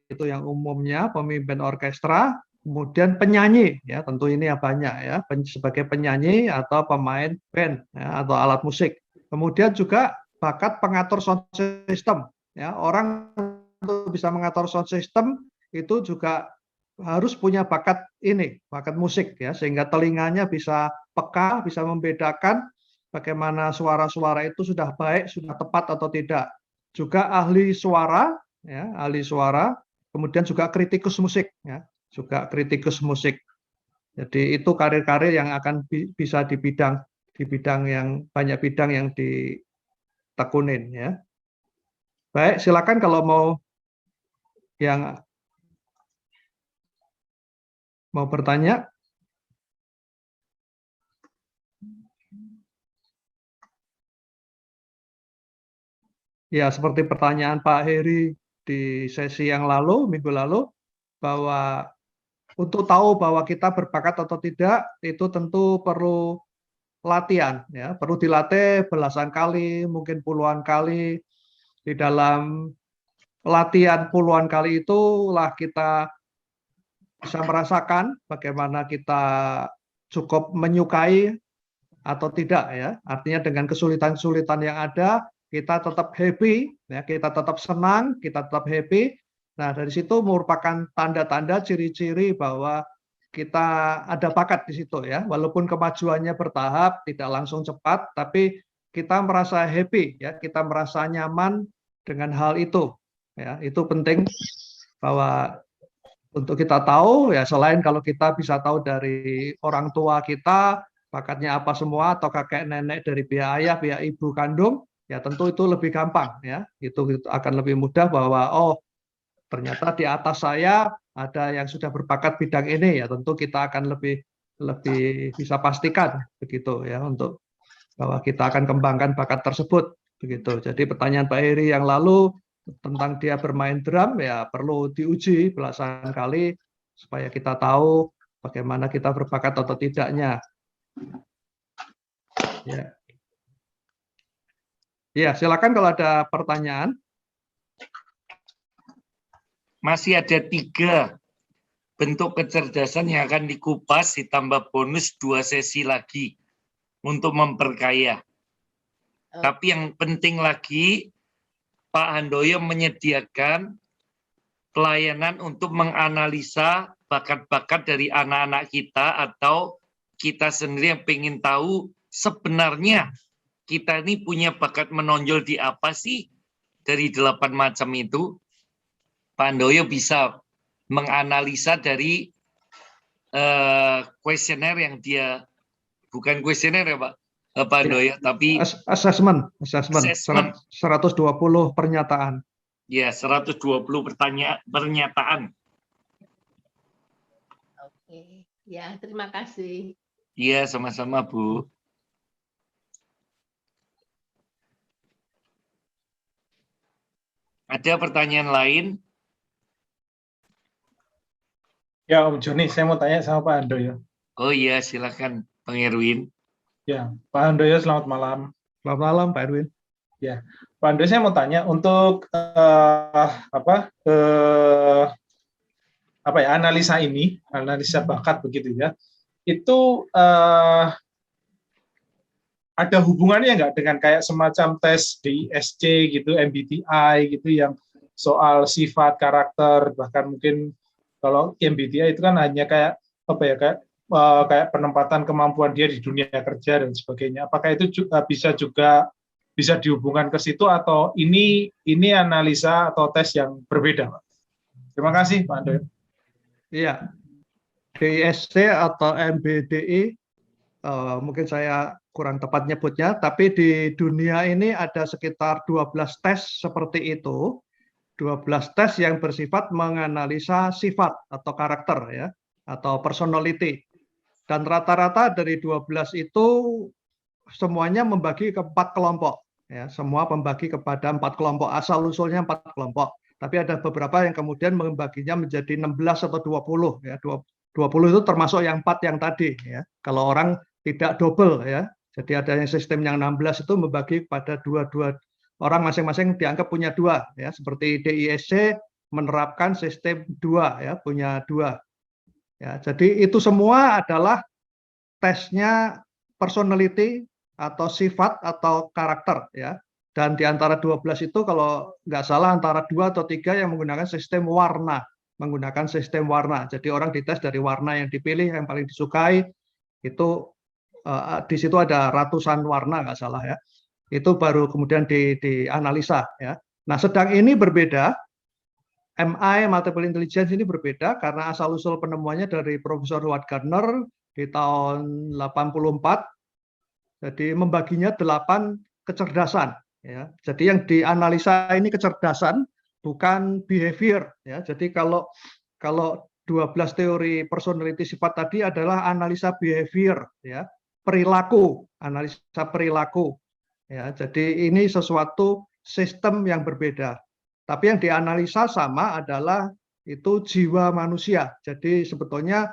itu yang umumnya pemimpin orkestra, kemudian penyanyi, ya, tentu ini ya banyak, ya, sebagai penyanyi atau pemain band, ya, atau alat musik. Kemudian juga bakat pengatur sound system, ya, orang untuk bisa mengatur sound system itu juga harus punya bakat ini, bakat musik, ya, sehingga telinganya bisa peka, bisa membedakan bagaimana suara-suara itu sudah baik, sudah tepat atau tidak. Juga ahli suara, ya, ahli suara, kemudian juga kritikus musik, ya, juga kritikus musik. Jadi itu karir-karir yang akan bisa di bidang yang banyak bidang yang ditekunin, ya. Baik, silakan kalau mau bertanya. Ya, seperti pertanyaan Pak Heri di sesi yang lalu, minggu lalu, bahwa untuk tahu bahwa kita berbakat atau tidak, itu tentu perlu latihan, ya, perlu dilatih belasan kali, mungkin puluhan kali. Di dalam latihan puluhan kali itulah kita bisa merasakan bagaimana kita cukup menyukai atau tidak, ya. Artinya dengan kesulitan-kesulitan yang ada, kita tetap happy, ya, kita tetap senang, kita tetap happy. Nah, dari situ merupakan tanda-tanda ciri-ciri bahwa kita ada bakat di situ, ya. Walaupun kemajuannya bertahap, tidak langsung cepat, tapi kita merasa happy, ya, kita merasa nyaman dengan hal itu, ya. Itu penting bahwa untuk kita tahu, ya, selain kalau kita bisa tahu dari orang tua kita bakatnya apa semua, atau kakek nenek dari pihak ayah, pihak ibu kandung, ya tentu itu lebih gampang, ya. Itu akan lebih mudah bahwa oh ternyata di atas saya ada yang sudah berbakat bidang ini, ya tentu kita akan lebih bisa pastikan begitu, ya, untuk bahwa kita akan kembangkan bakat tersebut begitu. Jadi pertanyaan Pak Heri yang lalu tentang dia bermain drum ya perlu diuji belasan kali supaya kita tahu bagaimana kita berbakat atau tidaknya. Ya. Ya, silakan kalau ada pertanyaan. Masih ada 3 bentuk kecerdasan yang akan dikupas ditambah bonus 2 sesi lagi untuk memperkaya. Tapi yang penting lagi, Pak Handoyo menyediakan pelayanan untuk menganalisa bakat-bakat dari anak-anak kita atau kita sendiri yang pengen tahu sebenarnya kita ini punya bakat menonjol di apa sih dari 8 macam itu. Pak Handoyo bisa menganalisa dari kuesioner yang dia, bukan kuesioner ya Pak Handoyo, tapi assessment 120 pernyataan. Ya, 120 pernyataan. Oke, ya terima kasih. Iya, sama-sama Bu. Ada pertanyaan lain? Ya Om Joni, saya mau tanya sama Pak Handoyo. Oh iya, silakan Bang Erwin. Ya, Pak Handoyo selamat malam. Selamat malam Pak Erwin. Ya, Pak Handoyo saya mau tanya untuk analisa ini, analisa bakat begitu ya. Itu ada hubungannya nggak dengan kayak semacam tes DISC gitu, MBTI gitu yang soal sifat, karakter, bahkan mungkin kalau MBTI itu kan hanya kayak kayak penempatan kemampuan dia di dunia kerja dan sebagainya. Apakah itu juga bisa dihubungkan ke situ atau ini analisa atau tes yang berbeda, Pak? Terima kasih, Pak Handoyo. Iya, DISC atau MBTI mungkin saya kurang tepat nyebutnya, tapi di dunia ini ada sekitar 12 tes seperti itu. 12 tes yang bersifat menganalisa sifat atau karakter ya, atau personality. Dan rata-rata dari 12 itu semuanya membagi ke 4 kelompok ya, semua membagi kepada 4 kelompok, asal usulnya 4 kelompok. Tapi ada beberapa yang kemudian membaginya menjadi 16 atau 20 ya. 20 itu termasuk yang 4 yang tadi ya. Kalau orang tidak double ya. Jadi ada yang sistem yang 16 itu membagi pada dua orang masing-masing dianggap punya 2 ya, seperti DISC menerapkan sistem 2 ya, punya 2. Ya, jadi itu semua adalah tesnya personality atau sifat atau karakter ya. Dan di antara 12 itu kalau nggak salah antara 2 atau 3 yang menggunakan sistem warna, Jadi orang dites dari warna yang dipilih yang paling disukai itu di situ ada ratusan warna nggak salah ya. Itu baru kemudian dianalisa ya. Nah, sedang ini berbeda, MI multiple intelligence ini berbeda karena asal usul penemuannya dari Profesor Howard Gardner di tahun 84. Jadi membaginya 8 kecerdasan ya. Jadi yang dianalisa ini kecerdasan bukan behavior ya. Jadi kalau 12 teori personality sifat tadi adalah analisa behavior ya, perilaku, analisa perilaku. Ya, jadi ini sesuatu sistem yang berbeda. Tapi yang dianalisa sama adalah itu jiwa manusia. Jadi sebetulnya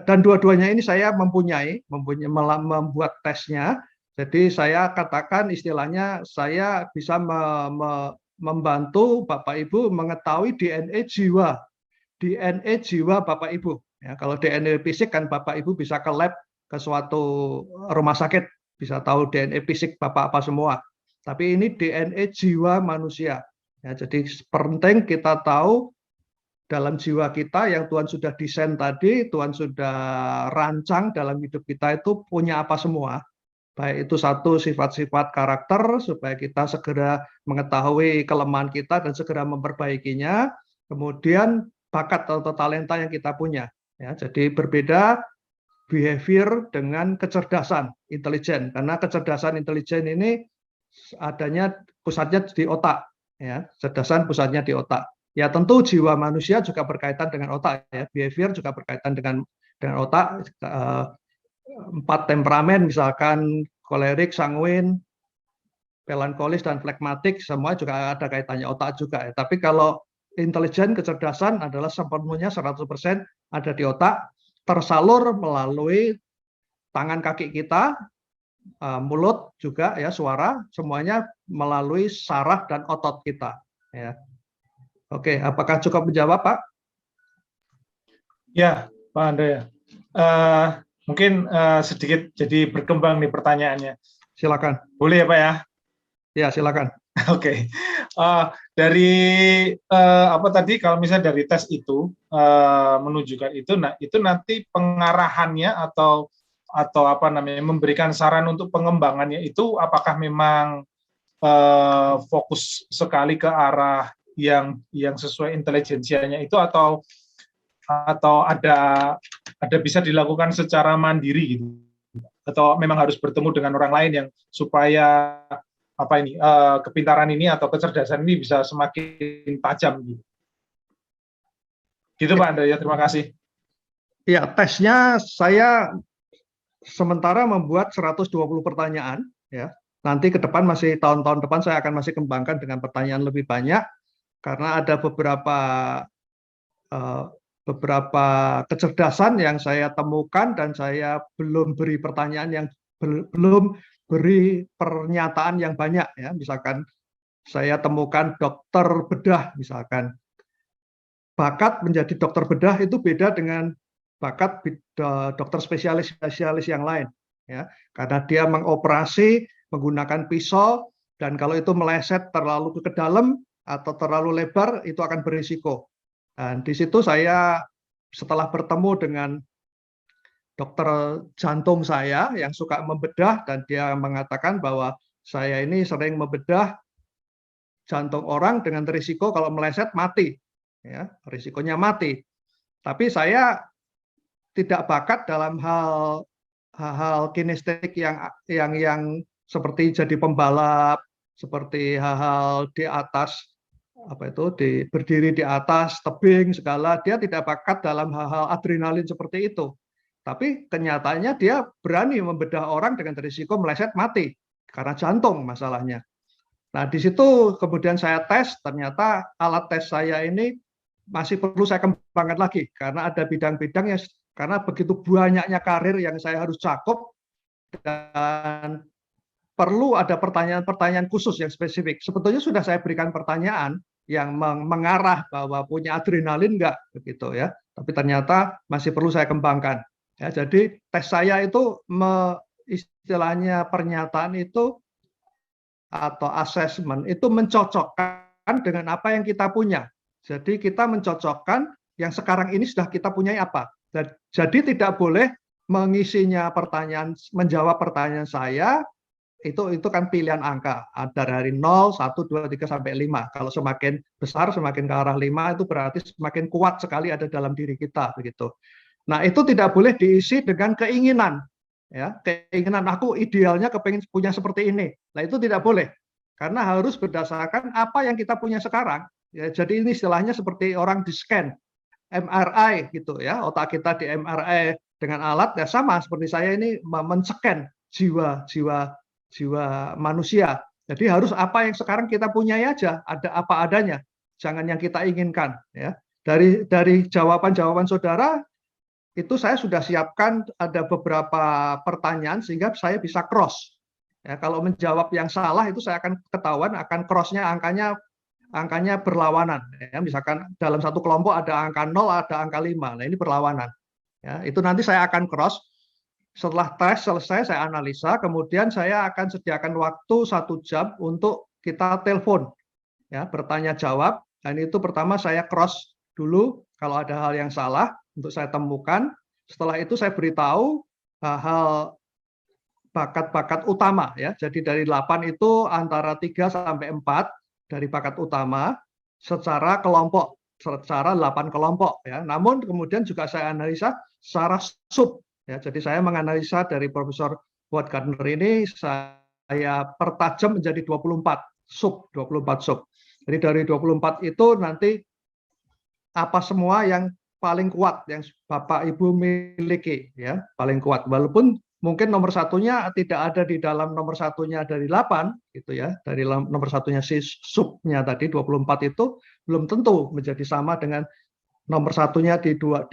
dan dua-duanya ini saya mempunyai membuat tesnya. Jadi saya katakan istilahnya saya bisa membantu Bapak Ibu mengetahui DNA jiwa Bapak Ibu. Ya, kalau DNA fisik kan Bapak Ibu bisa ke lab ke suatu rumah sakit. Bisa tahu DNA fisik Bapak apa semua. Tapi ini DNA jiwa manusia. Ya, jadi penting kita tahu dalam jiwa kita yang Tuhan sudah desain tadi, Tuhan sudah rancang dalam hidup kita itu punya apa semua. Baik itu satu sifat-sifat karakter supaya kita segera mengetahui kelemahan kita dan segera memperbaikinya. Kemudian bakat atau talenta yang kita punya. Ya, jadi berbeda behavior dengan kecerdasan intelijen, karena kecerdasan intelijen ini adanya pusatnya di otak ya, kecerdasan pusatnya di otak ya. Tentu jiwa manusia juga berkaitan dengan otak ya, behavior juga berkaitan dengan otak. 4 temperamen misalkan kolerik, sanguin, melankolis dan flegmatik, semua juga ada kaitannya otak juga. Ya. Tapi kalau intelijen, kecerdasan adalah sepenuhnya 100% ada di otak, tersalur melalui tangan kaki kita, mulut juga ya, suara, semuanya melalui saraf dan otot kita. Ya. Oke, apakah cukup menjawab, Pak? Ya, Pak Andre. Mungkin sedikit jadi berkembang nih pertanyaannya. Silakan. Boleh ya, Pak ya? Ya, silakan. Oke. Dari apa tadi, kalau misalnya dari tes itu menunjukkan itu, nah itu nanti pengarahannya atau apa namanya, memberikan saran untuk pengembangannya itu apakah memang fokus sekali ke arah yang sesuai intelijensianya itu, atau ada bisa dilakukan secara mandiri gitu, atau memang harus bertemu dengan orang lain yang supaya apa ini kepintaran ini atau kecerdasan ini bisa semakin tajam gitu. Gitu Pak Andre, ya, terima kasih. Ya, tesnya saya sementara membuat 120 pertanyaan ya. Nanti ke depan, masih tahun-tahun depan saya akan masih kembangkan dengan pertanyaan lebih banyak, karena ada beberapa kecerdasan yang saya temukan dan saya belum beri pertanyaan yang belum beri pernyataan yang banyak ya. Misalkan saya temukan dokter bedah, misalkan bakat menjadi dokter bedah itu beda dengan bakat dokter spesialis yang lain ya, karena dia mengoperasi menggunakan pisau, dan kalau itu meleset terlalu ke dalam atau terlalu lebar itu akan berisiko. Dan di situ saya setelah bertemu dengan dokter jantung saya yang suka membedah, dan dia mengatakan bahwa saya ini sering membedah jantung orang dengan risiko kalau meleset mati, ya, risikonya mati. Tapi saya tidak bakat dalam hal kinestetik yang seperti jadi pembalap, seperti hal-hal di atas berdiri di atas tebing segala. Dia tidak bakat dalam hal-hal adrenalin seperti itu. Tapi kenyataannya dia berani membedah orang dengan risiko meleset mati karena jantung masalahnya. Nah, di situ kemudian saya tes, ternyata alat tes saya ini masih perlu saya kembangkan lagi, karena ada bidang-bidang yang karena begitu banyaknya karir yang saya harus cakup, dan perlu ada pertanyaan-pertanyaan khusus yang spesifik. Sebetulnya sudah saya berikan pertanyaan yang mengarah bahwa punya adrenalin enggak begitu ya, tapi ternyata masih perlu saya kembangkan. Ya, jadi tes saya itu istilahnya pernyataan itu atau assessment itu mencocokkan dengan apa yang kita punya. Jadi kita mencocokkan yang sekarang ini sudah kita punya apa. Jadi tidak boleh mengisinya pertanyaan, menjawab pertanyaan saya itu kan pilihan angka, ada dari 0, 1, 2, 3 sampai 5. Kalau semakin besar, semakin ke arah 5 itu berarti semakin kuat sekali ada dalam diri kita begitu. Nah, itu tidak boleh diisi dengan keinginan. Ya, keinginan aku idealnya kepengen punya seperti ini. Nah, itu tidak boleh. Karena harus berdasarkan apa yang kita punya sekarang. Ya, jadi ini istilahnya seperti orang di scan MRI gitu ya, otak kita di MRI dengan alat ya, sama seperti saya ini men-scan jiwa manusia. Jadi harus apa yang sekarang kita punya aja, ada apa adanya, jangan yang kita inginkan ya. Dari jawaban-jawaban saudara itu saya sudah siapkan ada beberapa pertanyaan sehingga saya bisa cross. Ya, kalau menjawab yang salah itu saya akan ketahuan, akan cross-nya angkanya berlawanan. Ya, misalkan dalam satu kelompok ada angka 0, ada angka 5. Nah, ini berlawanan. Ya, itu nanti saya akan cross. Setelah tes selesai, saya analisa. Kemudian saya akan sediakan waktu 1 jam untuk kita telepon. Ya, bertanya jawab. Dan itu pertama saya cross dulu kalau ada hal yang salah untuk saya temukan. Setelah itu saya beritahu hal bakat-bakat utama ya. Jadi dari 8 itu antara 3 sampai 4 dari bakat utama secara kelompok, secara 8 kelompok ya. Namun kemudian juga saya analisa secara sub ya. Jadi saya menganalisa dari Profesor Howard Gardner ini saya pertajam menjadi 24 sub. Jadi dari 24 itu nanti apa semua yang paling kuat yang Bapak Ibu miliki ya, paling kuat. Walaupun mungkin nomor satunya tidak ada di dalam nomor satunya dari 8 gitu ya, dari nomor satunya si subnya tadi 24 itu belum tentu menjadi sama dengan nomor satunya di 8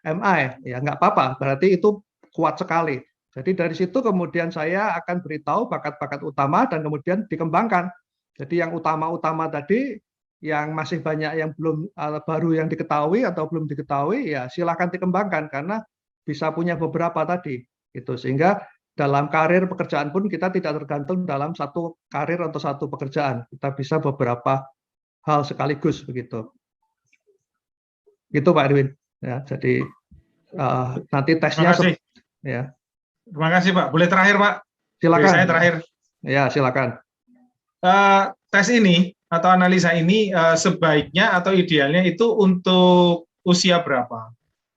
MI, ya nggak apa-apa, berarti itu kuat sekali. Jadi dari situ kemudian saya akan beritahu bakat-bakat utama dan kemudian dikembangkan. Jadi yang utama-utama tadi, yang masih banyak yang belum baru yang diketahui atau belum diketahui, ya silakan dikembangkan karena bisa punya beberapa tadi. Itu sehingga dalam karir pekerjaan pun kita tidak tergantung dalam satu karir atau satu pekerjaan. Kita bisa beberapa hal sekaligus begitu. Gitu Pak Edwin. Ya, jadi nanti tesnya. Terima kasih. Ya. Terima kasih Pak. Boleh terakhir Pak? Silakan. Saya terakhir. Ya silakan. Tes ini atau analisa ini sebaiknya atau idealnya itu untuk usia berapa?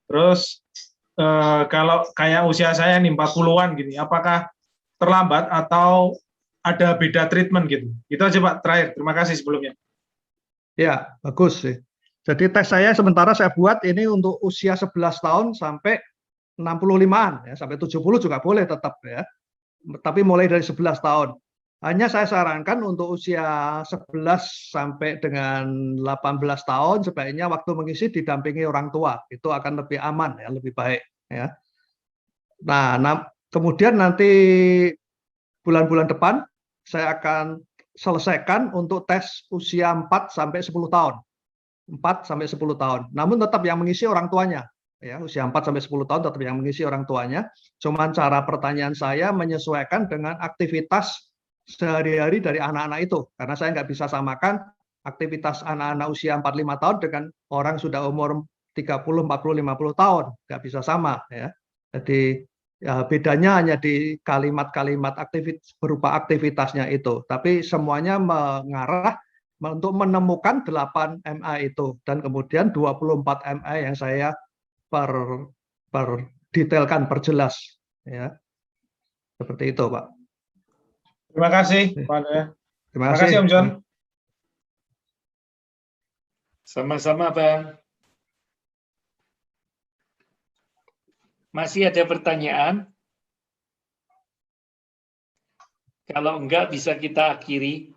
Terus kalau kayak usia saya nih 40-an gini, apakah terlambat atau ada beda treatment gitu? Itu aja Pak, terakhir. Terima kasih sebelumnya. Ya, bagus sih. Jadi tes saya sementara saya buat ini untuk usia 11 tahun sampai 65-an, ya, sampai 70 juga boleh tetap ya. Tapi mulai dari 11 tahun. Hanya saya sarankan untuk usia 11 sampai dengan 18 tahun sebaiknya waktu mengisi didampingi orang tua. Itu akan lebih aman ya, lebih baik ya. Nah, kemudian nanti bulan-bulan depan saya akan selesaikan untuk tes usia 4 sampai 10 tahun. 4 sampai 10 tahun. Namun tetap yang mengisi orang tuanya. Ya, usia 4 sampai 10 tahun tetap yang mengisi orang tuanya. Cuman cara pertanyaan saya menyesuaikan dengan aktivitas sehari-hari dari anak-anak itu. Karena saya nggak bisa samakan aktivitas anak-anak usia 45 tahun dengan orang sudah umur 30, 40, 50 tahun. Nggak bisa sama. Ya. Jadi ya, bedanya hanya di kalimat-kalimat berupa aktivitasnya itu. Tapi semuanya mengarah untuk menemukan 8 MI itu. Dan kemudian 24 MI yang saya detailkan, perjelas. Ya. Seperti itu, Pak. Terima kasih, Pak. Terima kasih, Om John. Sama-sama, Bang. Masih ada pertanyaan? Kalau enggak, bisa kita akhiri.